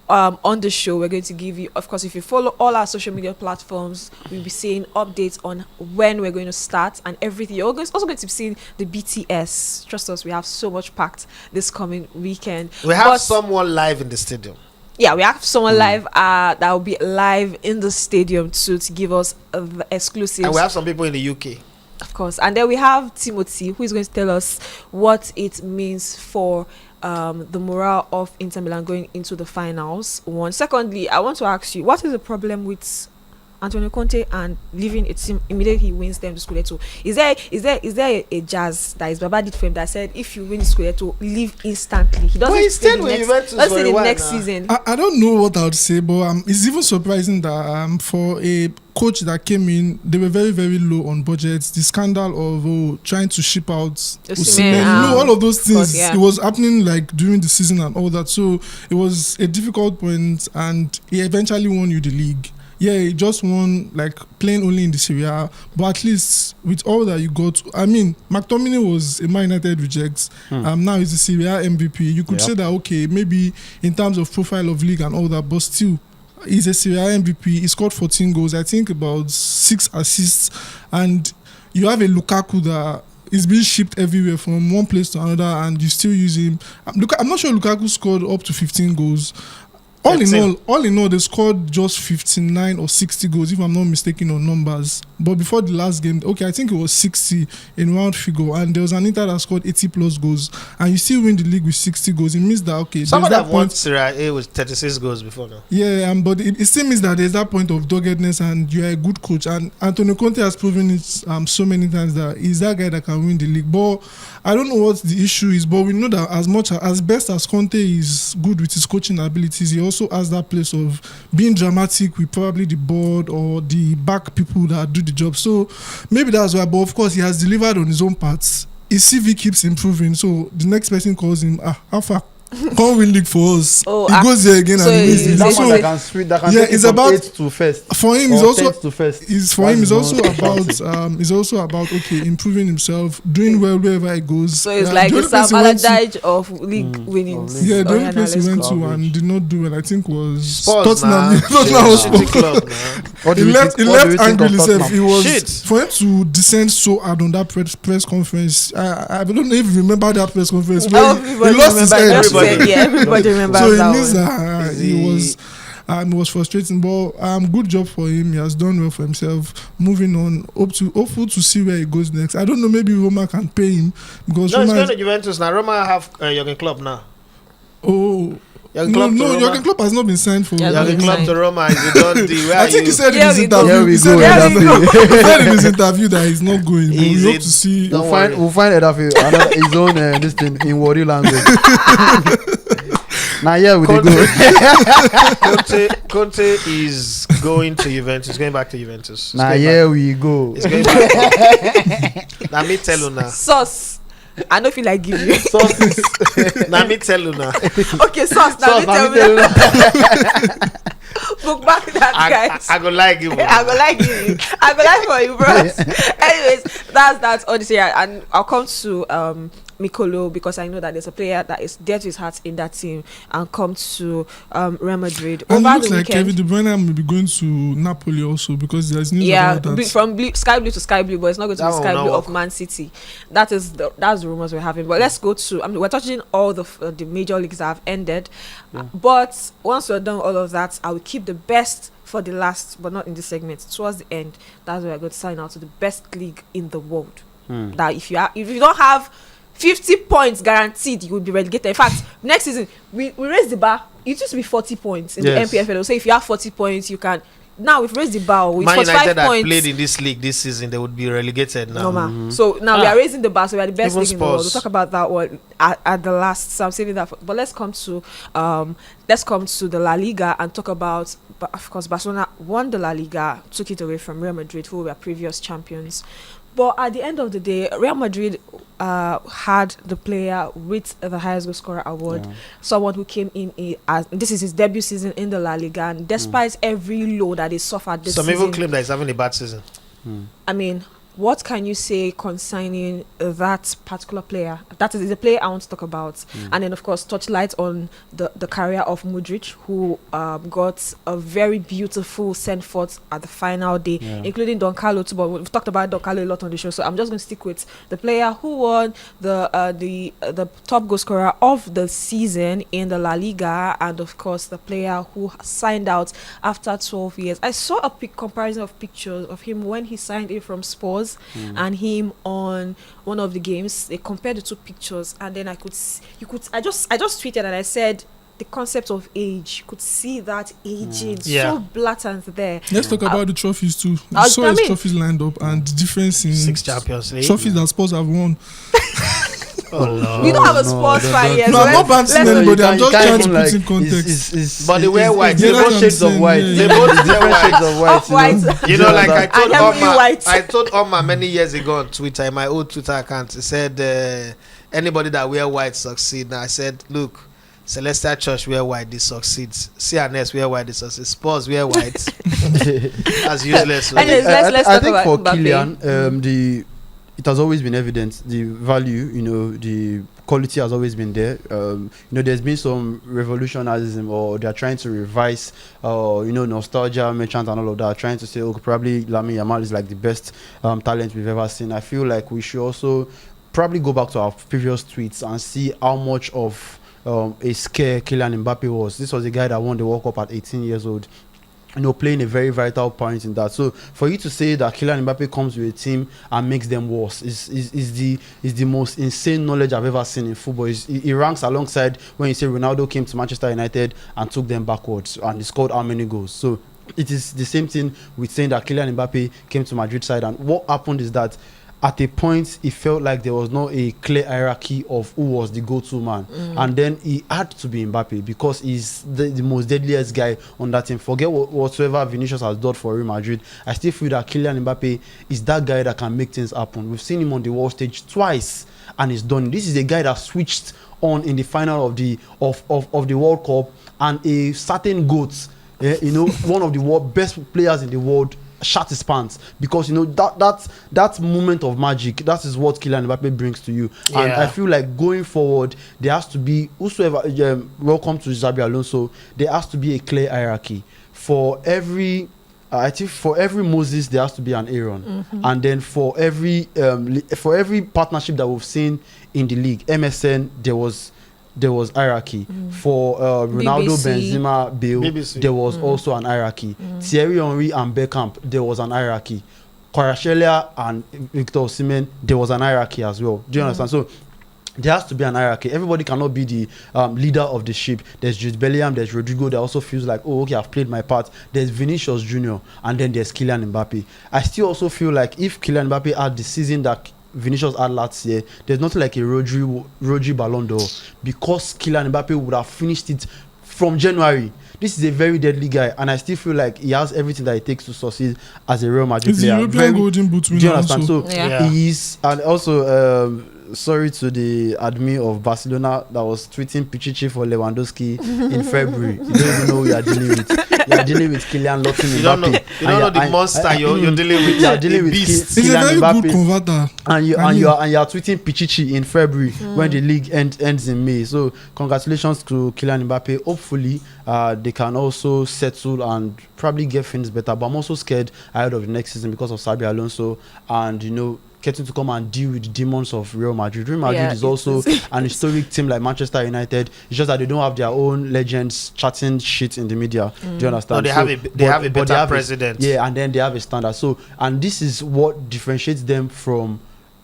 on the show. We're going to give you, of course, if you follow all our social media platforms, we'll be seeing updates on when we're going to start and everything. You're also going to be seeing the BTS. Trust us, we have so much packed this coming weekend. We have someone live in the stadium. Yeah, we have someone live that will be live in the stadium too, to give us the exclusives. And we have some people in the UK. Of course. And then we have Timothy, who is going to tell us what it means for the morale of Inter Milan going into the finals. One. Secondly, I want to ask you, what is the problem with Antonio Conte and leaving a team immediately he wins them the Scudetto? Is there a jazz that his Baba did for him that said if you win the Scudetto, leave instantly? He doesn't stay the next season. I don't know what I would say, but it's even surprising that for a coach that came in, they were very, very low on budgets. The scandal of trying to ship out Osimhen, all of those things. Course, yeah. It was happening like during the season and all that. So it was a difficult point, and he eventually won you the league. Yeah, he just won like playing only in the Serie A, but at least with all that you got, I mean, McTominay was a Man United reject. Now he's the Serie A MVP. You could say that, okay, maybe in terms of profile of league and all that, but still, he's a Serie A MVP. He scored 14 goals, I think about 6 assists, and you have a Lukaku that is being shipped everywhere from one place to another, and you still use him. I'm not sure Lukaku scored up to 15 goals. All in all, they scored just 59 or 60 goals, if I'm not mistaken on numbers. But before the last game, okay, I think it was 60 in round figure, and there was an Inter that scored 80 plus goals, and you still win the league with 60 goals. It means that, okay, somebody have won Serie A with 36 goals before now. Yeah, but it still means that there's that point of doggedness, and you're a good coach. And Antonio Conte has proven it so many times that he's that guy that can win the league. But I don't know what the issue is, but we know that as best as Conte is good with his coaching abilities, he also has that place of being dramatic with probably the board or the back people that do the job. So maybe that's why, but of course he has delivered on his own parts. His CV keeps improving, so the next person calls him, how far? Can't win league for us. He goes there again, so and he wins the league. So it's about 8th to first. For him, it's also about okay, improving himself, doing well wherever he goes. So it's like the Sam Allardyce of league winnings. Yeah, the only place he went to and did not do well, I think, was Tottenham. He left angry himself. It was for him to descend so hard on that press conference. I don't know if you remember that press conference. He lost his head. Everybody remembers so that. So it means that it was frustrating, but good job for him. He has done well for himself. Moving on, hopeful to see where he goes next. I don't know, maybe Roma can pay him because Roma, it's going to Juventus now. Roma have Jurgen Klopp now. Oh. Jurgen Klopp has not been signed for Jurgen Klopp to Roma. I think he said in his interview. He said in his interview that he's not going. We hope to see. We'll find his own this thing in Wari language. Now we go. Conte is going to Juventus. Going back to Juventus. Now we go. It's going back. Now me tell you now. Sauce. I don't feel like giving you sauces. Now me tell you now. Okay, sauce. Now me tell you now. Book back that guys. I go like you. I go like for you, bro. Anyways, that's that Odyssey, and I'll come to Mikolo because I know that there's a player that is dear to his heart in that team, and come to Real Madrid. And it looks like Kevin De Bruyne will be going to Napoli also because there's news about that. From sky blue to sky blue, but it's not going to be sky blue of Man City. That's the rumors we're having. But let's go to. We're touching all the major leagues that have ended. Yeah. But once we're done all of that, I will keep the best for the last, but not in this segment. Towards the end, that's where we're going to sign out to the best league in the world. That if you don't have 50 points guaranteed, you will be relegated. In fact, next season we raise the bar. It used to be 40 points in the MPFL. So if you have 40 points, you can. Now we've raised the bar with 45 United points. That played in this league this season, they would be relegated now. So now we are raising the bar, so we are the best league in the world. We'll talk about that one at the last. So I'm saving that. But let's come to the La Liga and talk about. Of course, Barcelona won the La Liga, took it away from Real Madrid, who were previous champions. But at the end of the day, Real Madrid had the player with the highest goal scorer award, someone who came in as this is his debut season in the La Liga, and despite every low that they suffered this Some season, even claim that he's having a bad season. I mean, what can you say concerning that particular player? That is the player I want to talk about. And then, of course, touch light on the career of Mudryk, who got a very beautiful send forth at the final day, including Don Carlo too. But we've talked about Don Carlo a lot on the show, so I'm just going to stick with the player who won the top goal scorer of the season in the La Liga, and of course, the player who signed out after 12 years. I saw a comparison of pictures of him when he signed in from Spurs and him on one of the games. They compared the two pictures, and then I just tweeted and I said the concept of age. You could see that aging so blatant there. Let's talk about the trophies too. His trophies lined up and the difference in 6 Champions League trophies that Spurs have won. Oh no. We don't have a Spurs fan yet. No, I'm not bouncing anybody. I'm just trying to put in context. But they wear white. They both shades of white. They both wear shades of white. Off-white. You know, like I And told Oma many years ago on Twitter, in my old Twitter account, it said anybody that wear white succeed. Now I said, look, Celestial Church wear white, they succeed. CNS wear white, they succeed. Spurs wear white. That's useless. Anyways, let's I talk think about for Mbappe. Kylian, it has always been evident, the value, the quality has always been there. There's been some revolutionarism, or they're trying to revise, nostalgia merchant and all of that, trying to say, probably Lamine Yamal is like the best talent we've ever seen. I feel like we should also probably go back to our previous tweets and see how much of a scare Kylian Mbappe was. This was a guy that won the World Cup at 18 years old. Playing a very vital point in that. So for you to say that Kylian Mbappe comes with a team and makes them worse is the most insane knowledge I've ever seen in football. He ranks alongside when you say Ronaldo came to Manchester United and took them backwards and he scored how many goals. So it is the same thing with saying that Kylian Mbappe came to Madrid side, and what happened is that at a point, it felt like there was not a clear hierarchy of who was the go-to man. And then he had to be Mbappe because he's the most deadliest guy on that team. Forget whatsoever Vinicius has done for Real Madrid. I still feel that Kylian Mbappe is that guy that can make things happen. We've seen him on the world stage twice and he's done. This is a guy that switched on in the final of the World Cup, and a certain GOAT, one of the best players in the world, shut his pants, because that moment of magic, that is what Kylian Mbappe brings to you. And I feel like going forward, there has to be, whosoever welcome to Xabi Alonso, there has to be a clear hierarchy for every I think for every Moses there has to be an Aaron, and then for every partnership that we've seen in the league, MSN, there was hierarchy. For Ronaldo, BBC. Benzema, Bale, BBC. there was also an hierarchy. Thierry Henry and Beckham, there was an hierarchy. Kvaratskhelia and Victor Osimhen, there was an hierarchy as well. Do you understand? So there has to be an hierarchy. Everybody cannot be the leader of the ship. There's Jude Bellingham, there's Rodrigo that also feels like, oh, okay, I've played my part. There's Vinicius Jr. and then there's Kylian Mbappe. I still also feel like if Kylian Mbappe had the season that Vinicius had last year, there's nothing like a Rodri Ballon d'Or, because Kylian Mbappe would have finished it from January. This is a very deadly guy, and I still feel like he has everything that it takes to succeed as a Real Madrid player. He's the European Golden Boot winner. Do you understand? Also. So he is, and also sorry to the admin of Barcelona that was tweeting Pichichi for Lewandowski in February. You don't even know who you are dealing with. You are dealing with Kylian Lottin Mbappe. You don't know the monster you're dealing with. You are dealing with He's a Kylian very Mbappe. good converter. And you are tweeting Pichichi in February when the league ends in May. So congratulations to Kylian Mbappe. Hopefully they can also settle and probably get things better. But I'm also scared ahead of the next season because of Xabi Alonso and getting to come and deal with the demons of Real Madrid. Real Madrid is also an historic team like Manchester United. It's just that they don't have their own legends chatting shit in the media. Do you understand? No, they have a better president. And then they have a standard. So, and this is what differentiates them from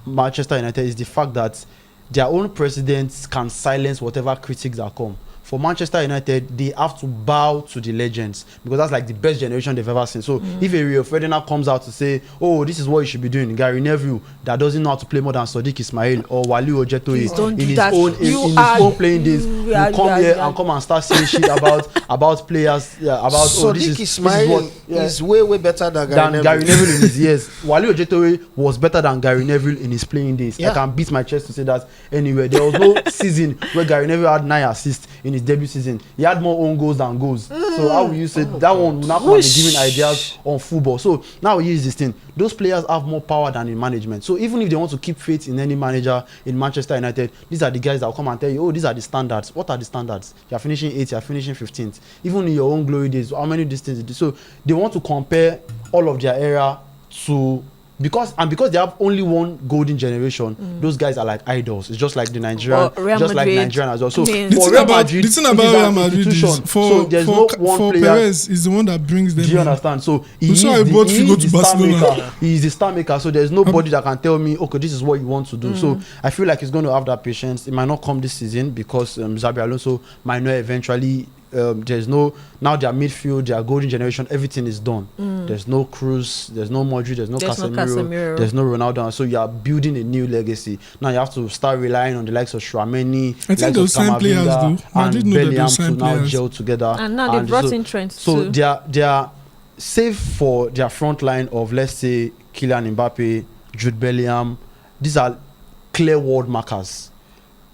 Manchester United, is the fact that their own presidents can silence whatever critics that come. for Manchester United, they have to bow to the legends because that's like the best generation they've ever seen. So if a Rio Ferdinand comes out to say, oh, this is what you should be doing, Gary Neville that doesn't know how to play more than Sadiq Ismail or Wali Ojetoye in his own playing days, will come here and come and start saying shit about players, about Sadiq Ismail is way better than Gary Neville in his years. Wali Ojetoye was better than Gary Neville in his playing days. I can beat my chest to say that anywhere. There was no season where Gary Neville had 9 assists in his debut season. He had more own goals than goals. So how will you say that one will not be giving ideas on football? So now here's this thing. Those players have more power than in management. So even if they want to keep faith in any manager in Manchester United, these are the guys that will come and tell you, oh, these are the standards. What are the standards? You're finishing 8th, you're finishing 15th. Even in your own glory days, how many distance did you? So they want to compare all of their era to because they have only one golden generation. Those guys are like idols. It's just like the Nigerian, just like Nigerian as well. So for Real Madrid, the thing about Real Madrid is so there's no one player. Perez is the one that brings them. Do you understand? So he is the star maker. He is the star maker. So there's nobody that can tell me, okay, this is what you want to do. So I feel like he's going to have that patience. It might not come this season because Xabi Alonso might not eventually. There's no now their midfield, their golden generation, everything is done. There's no Cruz, there's no Modric, there's no Casemiro, there's no Ronaldo. So you are building a new legacy. Now you have to start relying on the likes of Shrameni, I think those same players do. Madrid know that those same players now gel together. And now they brought in Trent too. So they are save for their front line of, let's say, Kylian Mbappe, Jude Bellingham. These are clear world markers.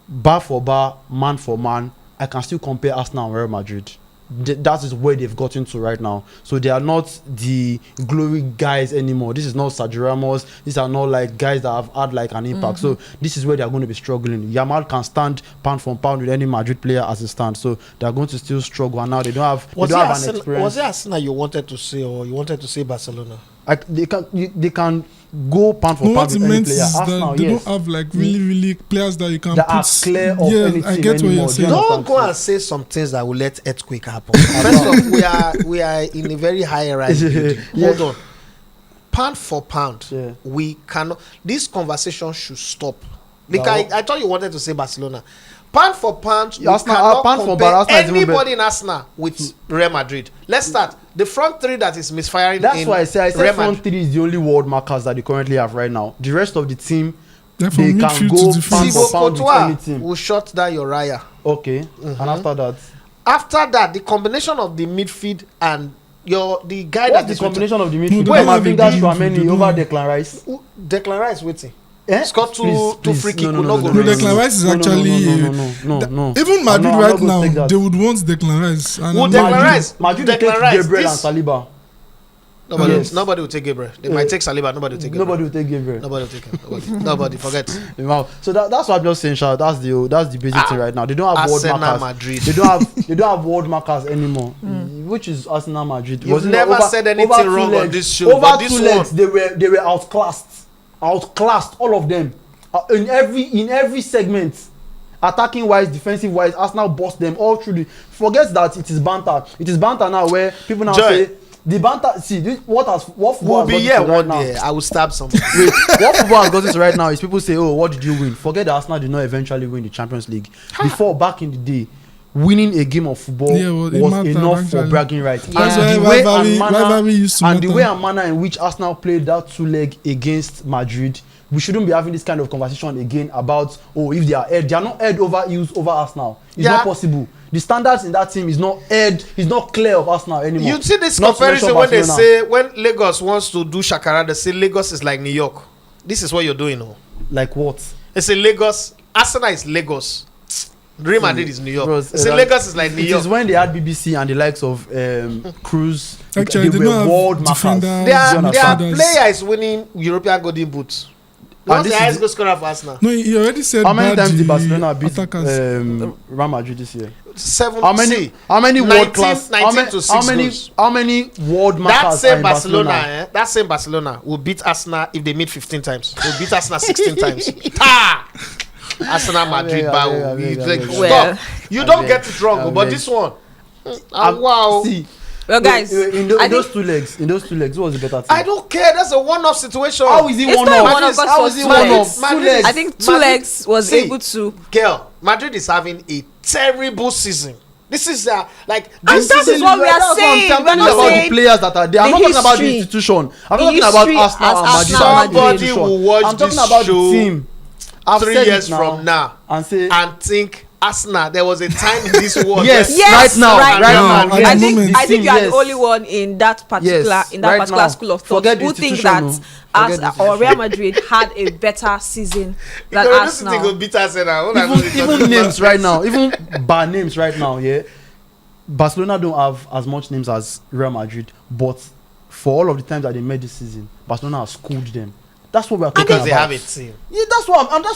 Bar for bar, man for man. I can still compare Arsenal and Real Madrid. That is where they've gotten to right now. So they are not the glory guys anymore. This is not Sergio Ramos. These are not like guys that have had like an impact. So this is where they are going to be struggling. Yamal can stand pound for pound with any Madrid player as a stand. So they are going to still struggle. And now they don't have an experience. Was it Arsenal you wanted to say, or you wanted to say Barcelona? They can go pound for pound with any player. Arsenal, they don't have like really players that you can that are clear of anything I get anymore. what you're saying. Don't go and say some things that will let earthquake happen. First off, we are in a very high rise. Hold on. Pound for pound, we cannot. This conversation should stop. Because I thought you wanted to say Barcelona. Pound for pound, you cannot compare anybody in Arsenal with Real Madrid. Let's start. The front three that is misfiring. That's why I said front three is the only world markers that they currently have right now. The rest of the team, they can go pound for pound with any team. Will shut down Uriah. Okay, and after that, the combination of the midfield and the guy what's the combination of the midfield? Camavinga, Tchouaméni over Declan Rice. Declan Rice waiting. Scored two free kick. No, Declan Rice is actually no. Even Madrid right now, they would want Declan Rice. Madrid take Gabriel and Saliba. Nobody will take Gabriel. They might take Saliba. Nobody will take Gabriel. Nobody will take Gabriel. Nobody will take him. Nobody forget. So that's what I'm just saying, Charles. That's the basic thing right now. They don't have Arsenal world markers. Madrid. They don't have world markers anymore. Which is Arsenal Madrid. You've never said anything wrong on this show. Over 2 legs, they were outclassed, all of them. In every segment, attacking wise, defensive wise, Arsenal bossed them all through the. Forget that it is banter. It is banter now where people now say the banter. See what football will be here one day. I will stab someone. Wait, what football has gotten to right now is people say, oh, what did you win? Forget that Arsenal did not eventually win the Champions League. Before, back in the day, winning a game of football was enough for bragging rights. And the way and manner in which Arsenal played that 2-leg against Madrid, we shouldn't be having this kind of conversation again about, if they are not head over heels over Arsenal. It's not possible. The standards in that team is not clear of Arsenal anymore. You see this comparison when they say, when Lagos wants to do Shakara, they say Lagos is like New York. This is what you're doing. Like what? They say Lagos, Arsenal is Lagos. Real Madrid is New York. Lagos is like New York. It is when they had BBC and the likes of Cruz. Actually, they were world markers. Their player is winning European Golden Boots. What's the highest goal scorer for Arsenal? No, he already said. How many times did Barcelona beat Real Madrid this year? 7. How many world class? 19 to 6 how many world markers? That same Barcelona will beat Arsenal if they meet 15 times. Will beat Arsenal 16 times. Arsenal Madrid. Stop. You don't get it wrong, but this one. Wow. See. Well, guys, in those two legs, what was the better team? I don't care. That's a one-off situation. How is it one-off? How is it one-off? I think 2 legs was able to. Girl, Madrid is having a terrible season. This is like And this that is what we are saying. I'm We're talking not about saying the players that are there. I'm the not talking about the history. institution. I'm The talking about history Arsenal as and Madrid. Arsenal and somebody Madrid. will watch I'm talking this about show the team. I've 3 said years it from now and say and think Arsenal. There was a time in this world. Yes, where Yes, right now, right right now. now. At I the think moment. I think you are Yes. the only one in that particular Yes, in that right particular now. school of thought Forget the who think institution, that no. Forget as the or Real Madrid had a better season than Because this thing will Arsenal. beat Arsenal. What I know is even talking names about right this. now, even bar names right now, yeah. Barcelona don't have as much names as Real Madrid, but for all of the times that they made this season, Barcelona has schooled them. That's what we are talking Because about. they have a team. Yeah, that's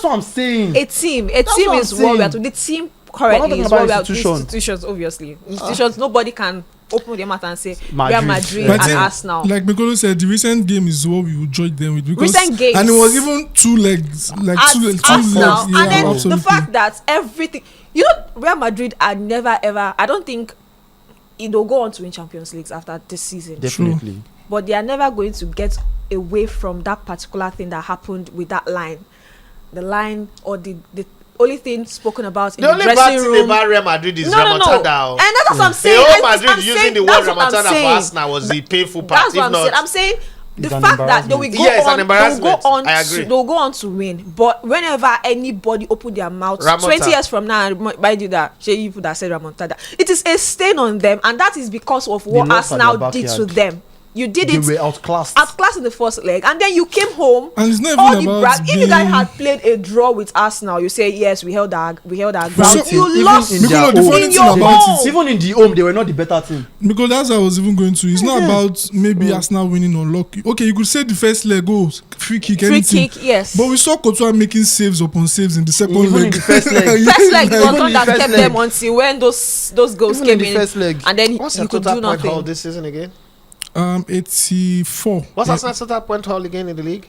what I'm saying. A team That's is what I'm what we are saying. to the team We're not currently talking is what about we are institution. institutions obviously. Institutions nobody can open their mouth and say Real Madrid. Madrid But I and think, Arsenal. like Mikolo said, the recent game is what we will judge them with. Because, Recent games. and it was even 2 legs, like At 2 legs. Arsenal, Yeah, and then absolutely. the fact that everything, Real Madrid are never ever. I don't think they'll go on to win Champions Leagues after this season. Definitely. But they are never going to get away from that particular thing that happened with that line. The line or the only thing spoken about in The the only bad dressing thing room. about Real Madrid is No. And Remontada. that's what I'm The saying. whole I'm Madrid using saying- the word that's what I'm Remontada for saying. Arsenal was the painful part. That's what I'm saying. I'm saying the It's an fact that they will embarrassment. go Yes, an on, they'll go embarrassment. on, I agree. they'll go on to win. But whenever anybody open their mouth, Ramonta. 20 years from now, and remind you that you people that said Ramontada, it is a stain on them, and that is because of what lost at Arsenal their did to backyard. them. You did They it were outclassed. in the first leg, and then you came home. And it's not all even the about brag. If you guys being- had played a draw with Arsenal, you say yes, we held our ground. So- you Even lost in Because their the own- funny in thing your about home. it, Even in the home, they were not the better team. because that's what I was even going to. It's not about maybe Arsenal winning or lucky. Okay, you could say the first leg goes free kick, free anything. kick, yes. But we saw Courtois making saves upon saves in the second Even leg. in the first leg. First leg Like, was even one in that the first kept leg. them until when those goals Even came in the first leg. and then What's you the could total do point haul nothing. this season again? 84. What's Arsenal's total point haul again in the league?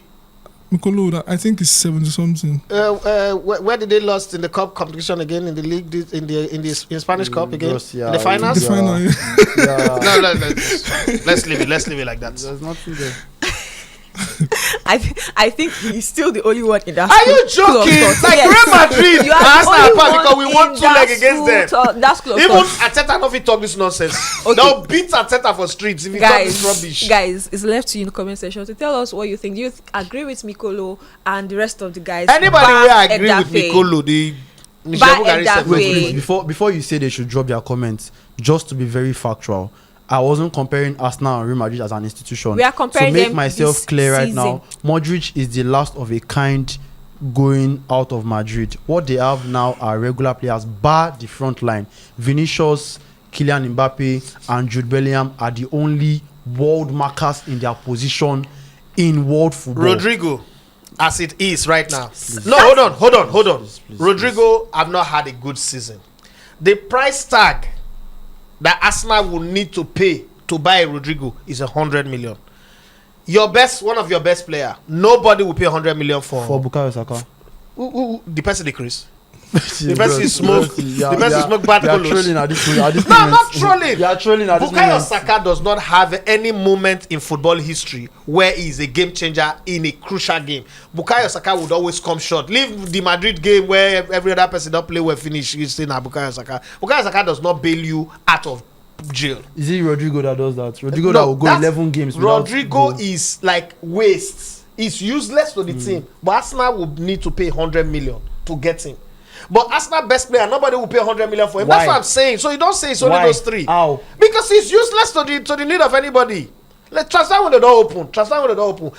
Mikolo, I think it's 70 something. Where did they lost in the cup competition again in the league? In Spanish cup again? Just, yeah, in the finals? The final, yeah. Yeah. No, let's leave it. Let's leave it like that. There's nothing there. I think he's still the only one in that. Are you school of joking? thought. Like Yes. Real Madrid, You are the Arsenal only apart one because we won in 2 that leg against school them. that school of Even thought. Arteta not fit talk this nonsense. Okay. They'll beat Arteta for streets if he talk this rubbish. Guys, it's left to you in the comment section to tell us what you think. Do you agree with Mikolo and the rest of the guys? Anybody Bar where agree with Edafe? Mikolo, the Bar Michel Bugari said Edafe. Wait, before you say they should drop their comments, just to be very factual, I wasn't comparing Arsenal and Real Madrid as an institution. We are comparing to make them myself this clear right season. now, Modric is the last of a kind going out of Madrid. What they have now are regular players, bar the front line. Vinicius, Kylian Mbappe, and Jude Bellingham are the only world markers in their position in world football. Rodrigo, as it is right now. No, hold on. Please, Rodrigo have not had a good season. The price tag that Arsenal will need to pay to buy Rodrigo is 100 million. One of your best player, nobody will pay 100 million for Bukayo Saka. the person decrease. The person is smoke. The person smoke bad They are golos. trolling at this No, moment. not trolling. They are trolling at this Bukayo moment. Saka does not have any moment in football history where he is a game changer in a crucial game. Bukayo Saka would always come short. Leave the Madrid game where every other person don't play well finish. You say now Bukayo Saka. Bukayo Saka does not bail you out of jail. Is it Rodrigo that does that? Rodrigo No, that will go that's- 11 games without Rodrigo goal. is like waste. He's useless to the team. But Arsenal will need to pay 100 million to get him. But Arsenal best player, nobody will pay 100 million for him. Why? That's what I'm saying. So you don't say it's only Why? those 3. How? Because he's useless to the need of anybody. Let's transfer when the door open.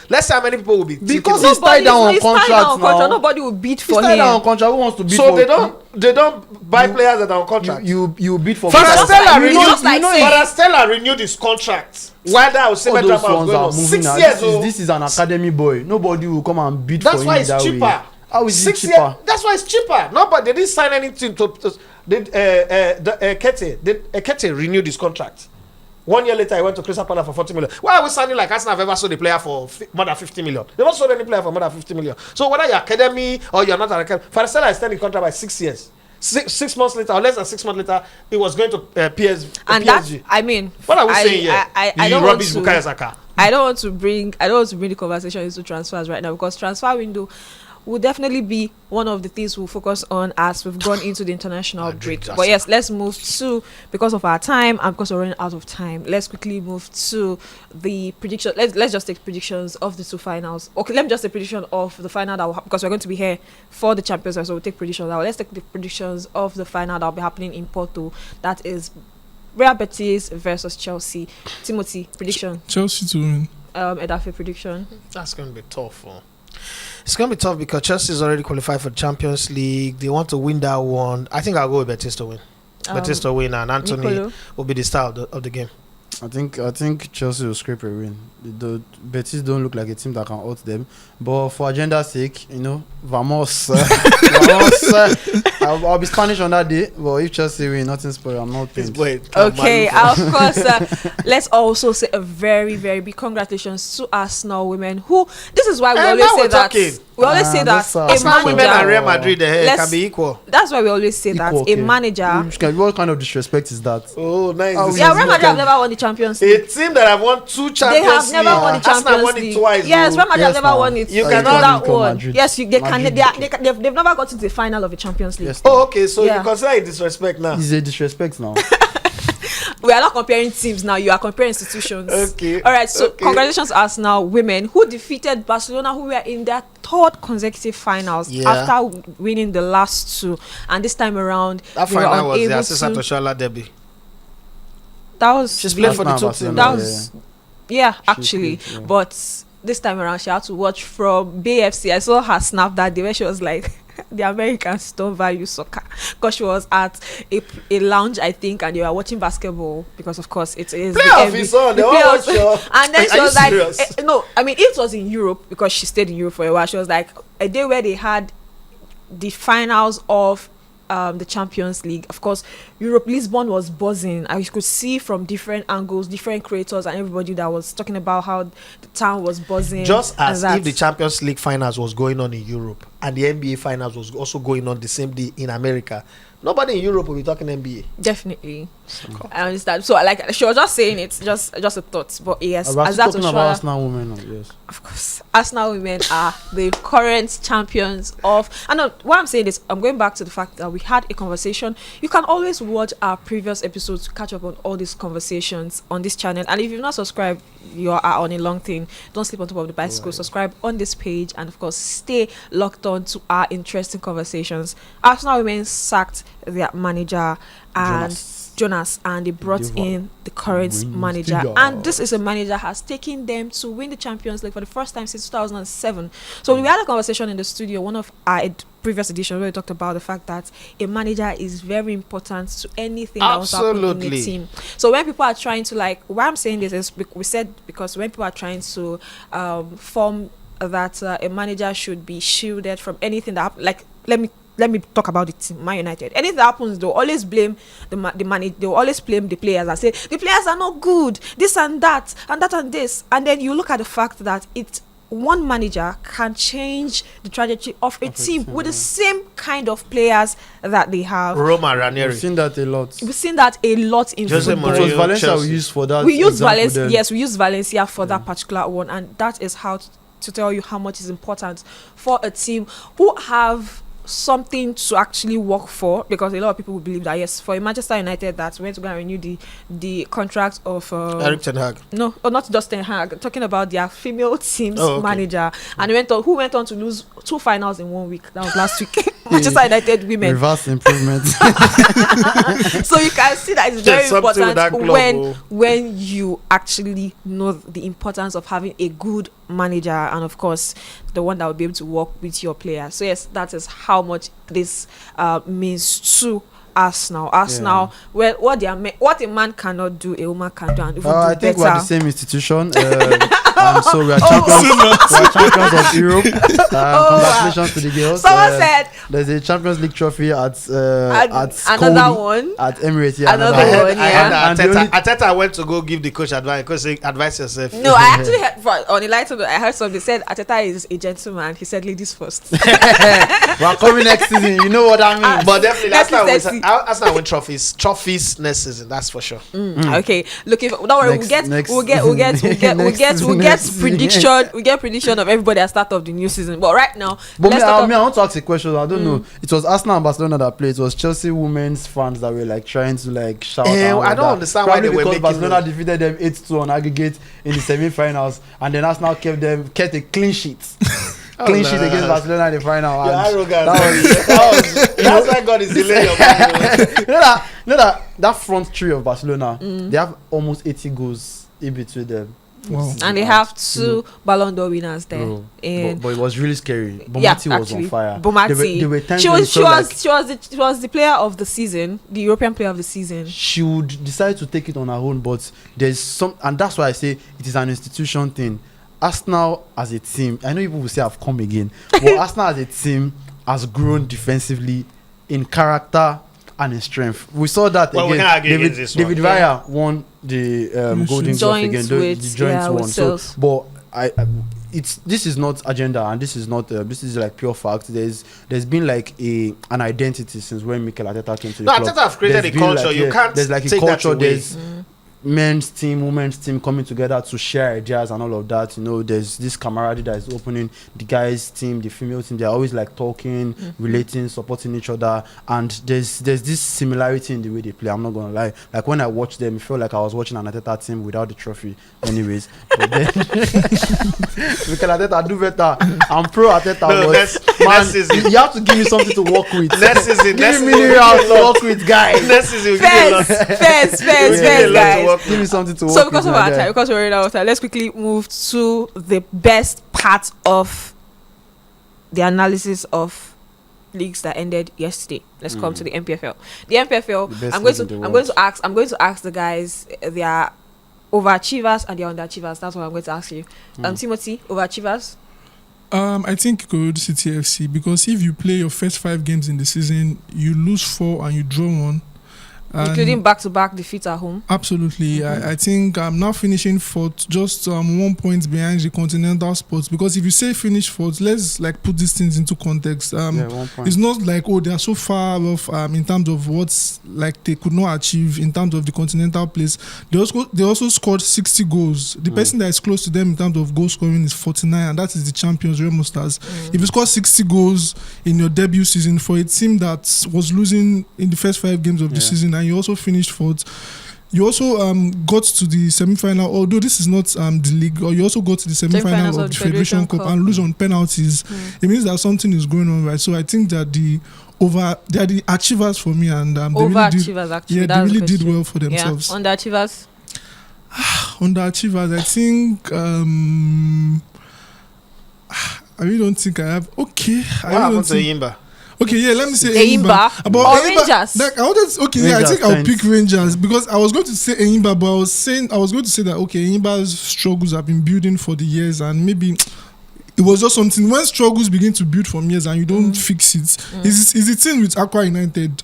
Let's see how many people will be. Because thinking he's tied down on He's tied contract down on contract. now. Nobody will bid He's for tied down on him. contract. Who wants to bid so for they don't buy players that are on contract. You bid for Farastella You just like saying- Farastella renewed his contract. While that was all those was ones going are on moving 6 now. years old. This is an academy boy. Nobody will come and bid for That's him why it's that cheaper. way. How is it 6 cheaper? years. That's why it's cheaper. Nobody they didn't sign anything to. Kete renewed his contract. 1 year later, he went to Crystal Palace for 40 million. Why are we sounding like Arsenal have ever sold a player for more than 50 million? They don't sold any player for more than 50 million. So whether you're academy or you're not an academy, Farastella extended the contract by 6 years. 6 months later, or less than 6 months later, he was going to PSG. And that, I mean, What are we saying here? I don't want rubbish to. I don't want to bring the conversation into transfers right now, because transfer window, will definitely be one of the things we'll focus on as we've gone into the international break. just- But yes, let's move to, because of our time and because we're running out of time, let's quickly move to the prediction. Let's just take predictions of the two finals. Okay, let me just take prediction of the final that will because we're going to be here for the Champions League, so we'll take predictions now. Let's take the predictions of the final that will be happening in Porto. That is Real Betis versus Chelsea. Timothy, prediction. Chelsea to win. Edafe, prediction. That's going to be tough. It's going to be tough because Chelsea is already qualified for the Champions League. They want to win that one. I think I'll go with Betis to win. Betis to win, and Anthony Nicolo? will be the star of the game. I think Chelsea will scrape a win. The Betis don't look like a team that can out them. But for agenda's sake, vamos. Vamos. I'll be Spanish on that day. But if Chelsea win, nothing spoil. I'm not paying. Okay, of course. Let's also say a very, very big congratulations to Arsenal women. Who this is why we always now say we're that. talking. We always say that that's a Arsenal women and manager. Real Madrid Let's- can be equal. That's why we always say that Equal, a okay. manager. What kind of disrespect is that? Oh, nice. Oh, This Yeah, is Real Madrid like have never won the Champions a League. team that have won 2 They Champions have never League. won the Arsenal Champions won League. it twice. Yes, Real Madrid have Yes, never now. won it. You It's cannot that become one. Madrid. Yes, they can. Madrid. They've never got to the final of the Champions League. Yes. Oh, okay. So Yeah. you consider it disrespect now. It's a disrespect now. We are not comparing teams now. You are comparing institutions. Okay. All right. So Okay. congratulations, Arsenal women who defeated Barcelona, who were in their 3rd consecutive finals Yeah. after winning the last 2, and this time around That they were final was the unable assistant to. Oshola Derby. That was She's played for the Arsenal, 2 teams. that Barcelona, was yeah, actually, played, yeah. but this time around she had to watch from BFC. I saw her snap that day where she was like, the Americans don't value soccer, because she was at a lounge, I think, and they were watching basketball because of course it is the Playoff NBA is on. They the all playoffs. watch your- And then Are she you was like serious? no, I mean it was in Europe because she stayed in Europe for a while. She was like a day where they had the finals of the Champions League. Of course, Europe, Lisbon was buzzing. I could see from different angles, different creators, and everybody that was talking about how the town was buzzing. Just and as that. if the Champions League finals was going on in Europe and the NBA finals was also going on the same day in America, nobody in Europe will be talking NBA. Definitely, I understand. So, like, she was just saying it's just a thought, but yes, We're as still that's talking about Arsenal women. Yes. of course, Arsenal women are the current champions of. I know what I'm saying is I'm going back to the fact that we had a conversation. You can always watch our previous episodes to catch up on all these conversations on this channel. And if you've not subscribed, you are on a long thing. Don't sleep on top of the bicycle. Right. Subscribe on this page, and of course, stay locked on to our interesting conversations. Arsenal women sacked their manager and Jonas, and they brought Diva. in the current Win manager, figure. and this is a manager has taken them to win the Champions League for the first time since 2007. So we had a conversation in the studio, one of our previous editions, where we talked about the fact that a manager is very important to anything that wants to happen in a Absolutely. team. So when people are trying to, like, why I'm saying this is we said because when people are trying to form that a manager should be shielded from anything that like let me talk about the team, Man United. Anything that happens, they'll always blame the manager. They'll always blame the players and say the players are not good, this and that and this. And then you look at the fact that it's one manager can change the trajectory of a team with the same kind of players that they have. Roma We've Ranieri. seen that a lot. We've seen that a lot in Jose football. It was Mourinho, Valencia Chelsea. we used for that. We use example Valencia. then. Yes, we use Valencia for that particular one, and that is how to tell you how much is important for a team who have something to actually work for, because a lot of people will believe that yes, for a Manchester United that went to go and renew the contract of Eric Ten Hag. no, not just Ten Hag, talking about their female team's Oh, okay. manager, and who went on to lose 2 finals in 1 week. That was last week. Manchester United women. Reverse improvement. So you can see that it's very There's something with important that club, when you actually know the importance of having a good manager, and of course the one that will be able to work with your players. So yes, that is how much this means to Arsenal. Well, what a man cannot do, a woman can do, and even do I think we're better. the same institution. So we are champions. We are champions of Europe. Congratulations to the girls. Someone said There's a Champions League trophy at another Scone, one. at Emirates. Yeah, Another I one. heard, I heard And the that only- Ateta went to go give the coach advice. Because advise yourself. No, I actually heard on a lighter note, I heard somebody said Ateta is a gentleman. He said ladies first. We're coming next season. You know what I mean. But definitely, Next that's season. not win trophies next season. That's for sure. Okay, looking. Don't worry, Next we'll get season. to get prediction of everybody at start of the new season. But right now, But I want to ask a question. I don't know. It was Arsenal and Barcelona that played. It was Chelsea women's fans that were like trying to like shout. I don't understand why they were making Barcelona defeated them 8-2 on aggregate in the semi-finals, and then Arsenal kept a clean sheet. Clean sheet against Barcelona in the final. You're arrogant. That's why God is delaying your mind. You know that front three of Barcelona, they have almost 80 goals in between them. Wow. And they have 2 Ballon d'Or winners there. But it was really scary. Bomati was on fire. Bomati. There were times she was the player of the season, the European player of the season. She would decide to take it on her own, but there's some, and that's why I say it is an institution thing. Arsenal as a team, I know people will say I've come again, but Arsenal as a team has grown defensively in character and in strength. We saw that again. David Raya won the Golden Glove again. The joint one. So, but this is not agenda, and this is not this is like pure fact. There's been like an identity since when Mikel Arteta came to the club. Arteta have created a culture. Like, you can't. There's like a take culture. That away. There's men's team, women's team coming together to share ideas and all of that. You know, there's this camaraderie that is opening. The guys' team, the female team, they're always like talking, relating, supporting each other. And there's this similarity in the way they play. I'm not gonna lie. Like when I watched them, it felt like I was watching an Arteta team without the trophy. Anyways, but then Mikel Arteta do better. I'm pro Arteta, but man, you have to give me something to work with. Next season, give me to work with, guys. Next season, we'll give you a lot. First, guys. Give me something to work So because with. of our time, because we're running out of time, let's quickly move to the best part of the analysis of leagues that ended yesterday. Let's come to the MPFL. The MPFL. I'm going to ask the guys their overachievers and their underachievers. That's what I'm going to ask you. Timothy, overachievers. I think Ikorodu City FC, because if you play your first 5 games in the season, you lose 4 and you draw 1. Including back-to-back defeats at home. Absolutely. I think I'm now finishing 4th, just 1 point behind the continental spots. Because if you say finish 4th, let's like put these things into context. 1 point. It's not like they are so far off in terms of what's like they could not achieve in terms of the continental place. They also scored 60 goals. The person that is close to them in terms of goal scoring is 49, and that is the champions, Remo Stars. If you score 60 goals in your debut season for a team that was losing in the first 5 games of the season, and you also finished 4th. You also got to the semi-final, although this is not the league, or you also got to the semi-final of the Federation Cup and lose on penalties. It means that something is going on, right? So I think that they are the achievers for me, and they really did well for themselves. Yeah. Underachievers? Underachievers, I think I really don't think I have. Okay. What happened to Yimba? Okay, yeah, let me say Enyimba. About Rangers. Like, I think I'll pick Rangers, because I was going to say Enyimba, but I was going to say that, okay, Enyimba's struggles have been building for the years, and maybe it was just something. When struggles begin to build from years and you don't fix it, is the thing with Aqua United.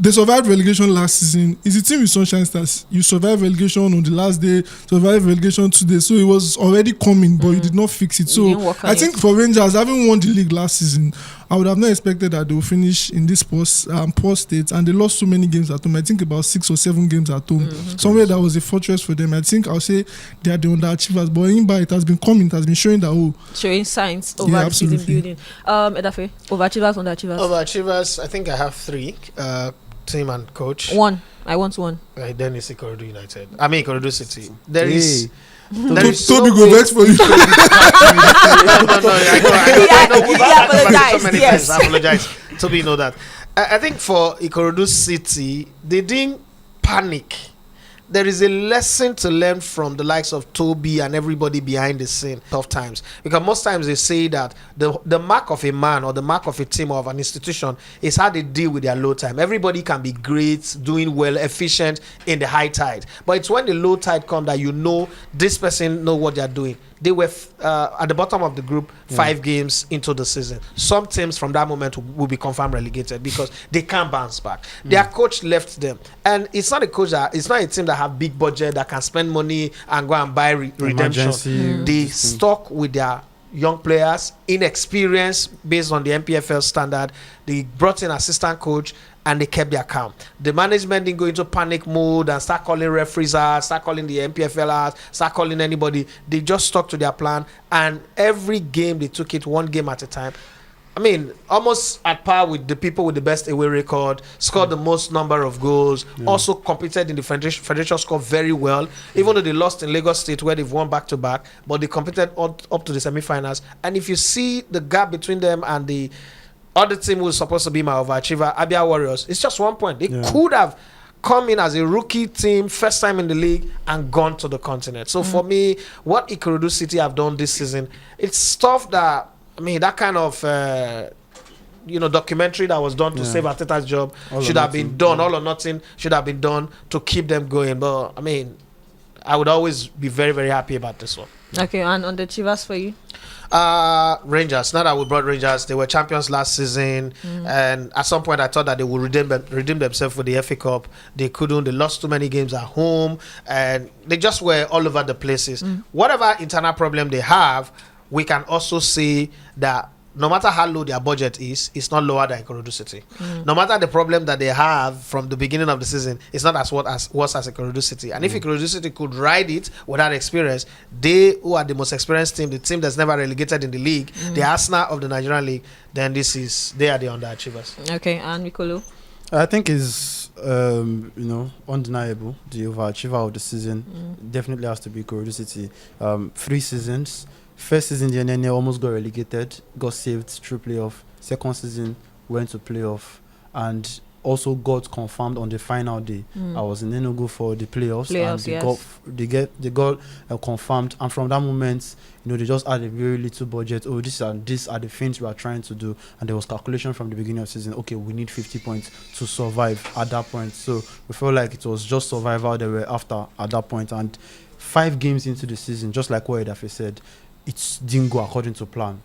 They survived relegation last season. It's a team with Sunshine Stars. You survived relegation on the last day, survived relegation today. So it was already coming, but you did not fix it. So I think for Rangers, having won the league last season, I would have not expected that they will finish in this poor state. And they lost so many games at home. I think about 6 or 7 games at home. Somewhere that was a fortress for them. I think I'll say they are the underachievers. But Enyimba, it has been coming. It has been showing that, showing signs over the season building. Edafe, overachievers, underachievers? Overachievers, I think I have 3. Team and coach. 1. I want 1. Then it's Ikorodu United. I mean Ikorodu City. There Toby no go vex for you. No. I apologize. Toby, you know that. I think for Ikorodu City, they didn't panic. There is a lesson to learn from the likes of Toby and everybody behind the scene. Tough times, because most times they say that the mark of a man or the mark of a team or of an institution is how they deal with their low time. Everybody can be great, doing well, efficient in the high tide, but it's when the low tide comes that you know this person know what they're doing. They were at the bottom of the group 5 games into the season. Some teams from that moment will be confirmed relegated because they can't bounce back. Their coach left them, and it's not a team that have big budget that can spend money and go and buy redemption. They stuck with their young players, inexperience based on the MPFL standard. They brought in assistant coach and they kept their calm. The management didn't go into panic mode and start calling referees out, start calling the MPFL out, start calling anybody. They just stuck to their plan, and every game they took it one game at a time. I mean, almost at par with the people with the best away record, scored the most number of goals, also competed in the federation score very well, even though they lost in Lagos State where they've won back-to-back, but they competed up to the semi-finals. And if you see the gap between them and the other team who was supposed to be my overachiever, Abia Warriors, it's just 1 point. They could have come in as a rookie team, first time in the league, and gone to the continent. So for me, what Ikorodu City have done this season, it's stuff that, I mean, that kind of documentary that was done to save Arteta's job should have been done. All or nothing should have been done to keep them going. But I mean, I would always be very, very happy about this one. Okay, and on the Chivas for you? Rangers. Now that we brought Rangers, they were champions last season, and at some point I thought that they would redeem themselves for the FA Cup. They couldn't. They lost too many games at home, and they just were all over the places. Whatever internal problem they have, we can also see that no matter how low their budget is, it's not lower than Ikorodu City. No matter the problem that they have from the beginning of the season, it's not as worse as Ikorodu City. And if Ikorodu City could ride it without experience, they who are the most experienced team, the team that's never relegated in the league, the Arsenal of the Nigerian league, then they are the underachievers. Okay, and Nicolo? I think is undeniable. The overachiever of the season definitely has to be Ikorodu City. 3 seasons. First season, the NNA almost got relegated, got saved through playoff. Second season, went to playoff, and also got confirmed on the final day. I was in Enugu for the playoffs and they got confirmed. And from that moment, they just had a very little budget. Oh, these are the things we are trying to do. And there was calculation from the beginning of the season. Okay, we need 50 points to survive at that point. So we felt like it was just survival they were after at that point. And 5 games into the season, just like what Edafe said, it didn't go according to plan.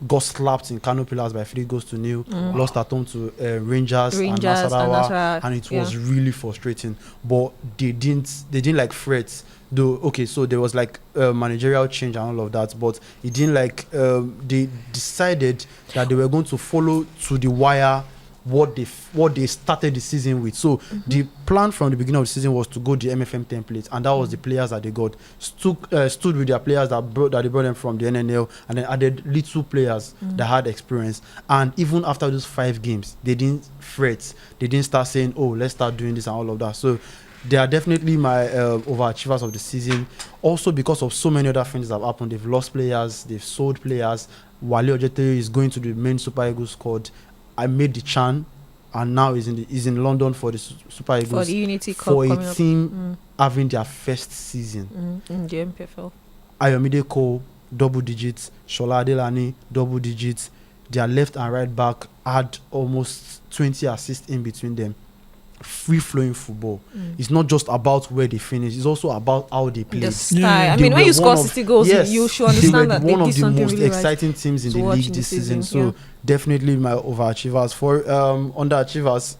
Got slapped in Kano Pillars by 3-0. Lost at home to Rangers and Nasarawa, and it was really frustrating. But they didn't like fret. Though okay, so there was like managerial change and all of that, but it didn't like they decided that they were going to follow to the wire what they started the season with. So the plan from the beginning of the season was to go the MFM template, and that was the players that they got. Stood with their players that they brought them from the NNL, and then added little players that had experience. And even after those 5 games, they didn't fret. They didn't start saying, "Oh, let's start doing this" and all of that. So they are definitely my overachievers of the season. Also because of so many other things that have happened. They've lost players, they've sold players. Wale Ojetere is going to the main Super Eagles squad. I made the Chan, and now is in London for the Super Eagles for the Unity Cup for a team having their first season in the MPFL. Ayomide Cole, double digits. Shola Adelani, double digits. Their left and right back had almost 20 assists in between them. Free-flowing football. It's not just about where they finish, it's also about how they play. The style. I mean, when you score 60 goals, you should understand that they were one of the most really exciting teams in the league this season. So definitely my overachievers. For underachievers,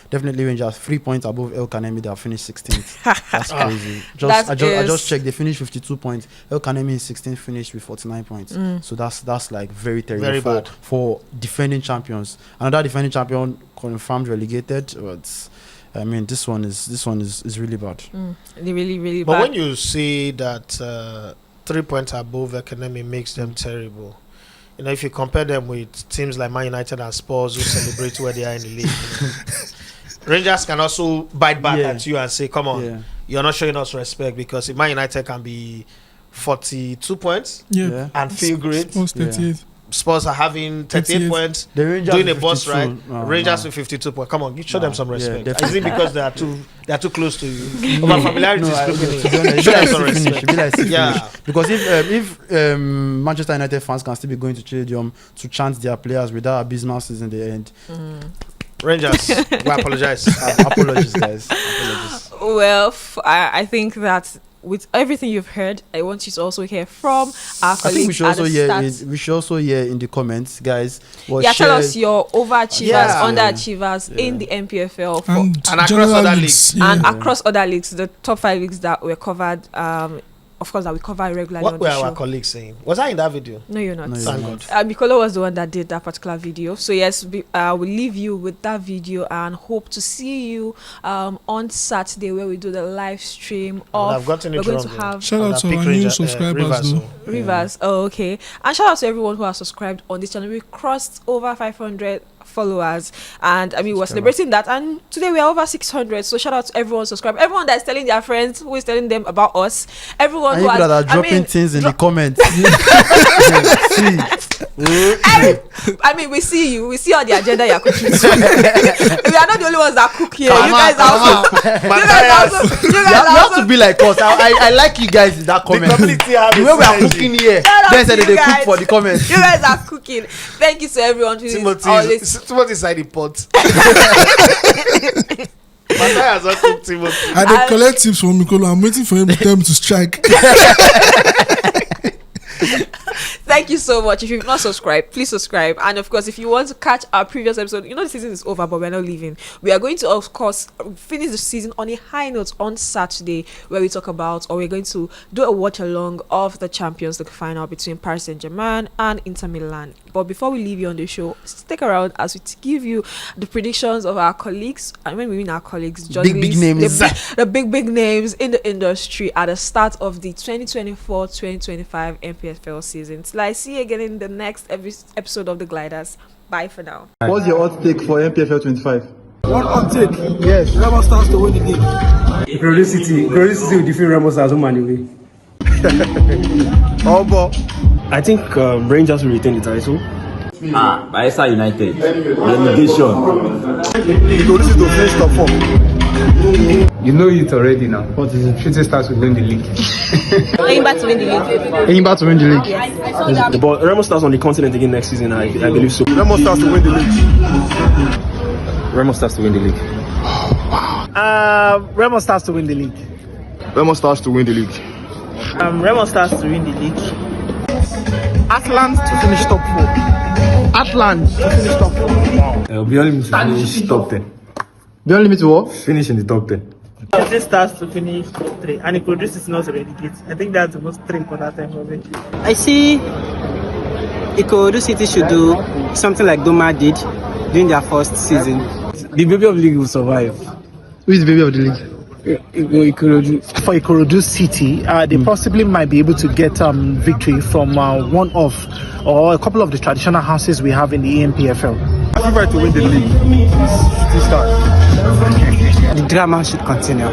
definitely Rangers 3 points above El Kanemi. They have finished 16th. That's crazy. I just checked. They finished 52 points. El Kanemi in 16th finished with 49 points. So that's like very terrible very bad for defending champions. Another defending champion confirmed relegated. But I mean, this one is really bad. Really, really but bad. But when you see that 3 points above Economy makes them terrible, if you compare them with teams like Man United and Spurs who celebrate where they are in the league, Rangers can also bite back at you and say, "Come on, you're not showing us respect," because if Man United can be 42 points and feel great. Spurs are having 38 points, doing a bus ride. Rangers with 52 points. Come on, you show them some respect. Is it because they are too close to you? Over familiarity is creeping in. Show them some respect. Because if Manchester United fans can still be going to Stadium to chant their players with that abysmal season in the end. Rangers, we apologize. Apologies, guys. Apologies. Well, I think that with everything you've heard, I want you to also hear from our colleagues. I think we should also hear in the comments, guys. Tell us your overachievers, underachievers in the MPFL and across other leagues. And across other leagues, the top 5 leagues that were covered of course, that we cover regularly What on were the show. our colleagues saying? Was I in that video? No, you're not. No, you're Thank not. God. Mikolo was the one that did that particular video. So yes, we'll leave you with that video and hope to see you on Saturday where we do the live stream I've of. gotten it We're going wrong, to yeah. have Shout On out that to Pick our new Ranger, subscribers Rivers, though. oh. Rivers. Oh, okay. And shout out to everyone who has subscribed on this channel. We crossed over 500 followers, and I mean we're celebrating that, and today we are over 600. So shout out to everyone subscribe, everyone that is telling their friends, who is telling them about us, everyone And who you has, that are dropping things in the comments. I mean, we see you, we see all the agenda you're cooking. We are not the only ones that cook here. You guys are also, you You have to be like us. I like you guys in that comment. community have The a way we are synergy. cooking here, Shout out then to said you they cook guys. for the comments. You guys are cooking. Thank you to everyone who is always. Timothy inside the pot. Matthias has not cooked Timothy. I dey collect tips from Mikolo. I'm waiting for him to tell me to strike. Thank you so much. If you've not subscribed, please subscribe. And of course, if you want to catch our previous episode, you know the season is over, but we're not leaving. We are going to, of course, finish the season on a high note on Saturday, where we talk about, or we're going to do a watch along of the Champions League final between Paris Saint-Germain and Inter Milan. But before we leave you on the show, stick around as we give you the predictions of our colleagues. And when we mean our colleagues, Big names. the big names in the industry at the start of the 2024-2025 MPFL season. Till I see you again in the next episode of The Gliders. Bye for now. What's your hot take for MPFL 25? One hot take. Yes. Remo Stars to win the league. Glory City will defeat Remo Stars home and away. Obo. I think Rangers will retain the title. Bayelsa United. Relegation. Glory City to finish top 4. You know it already now. What is it? Shooting Stars will win the league. Going back to win the league. Aim back to win the league. But Remo Stars on the continent again next season, I believe so. Remo Stars to win the league. Remo Stars to win the league. Remo Stars to win the league. Remo Stars to win the league. Remo Stars to win the league. Atlant to finish top 4. Atlant to finish top 4. Beyond limit to finish top 10. Beyond limit to what? Finish in the top 10. Shooting Stars to finish top 3, and it produces not relegate. I think that's the most important thing for me. I see Ikorodu City should do something like Doma did during their first season. The baby of the league will survive. Who is the baby of the league? For Ikorodu City, they possibly might be able to get victory from one of or a couple of the traditional houses we have in the EMPFL. My favorite to win the league. Shooting Stars. The drama should continue.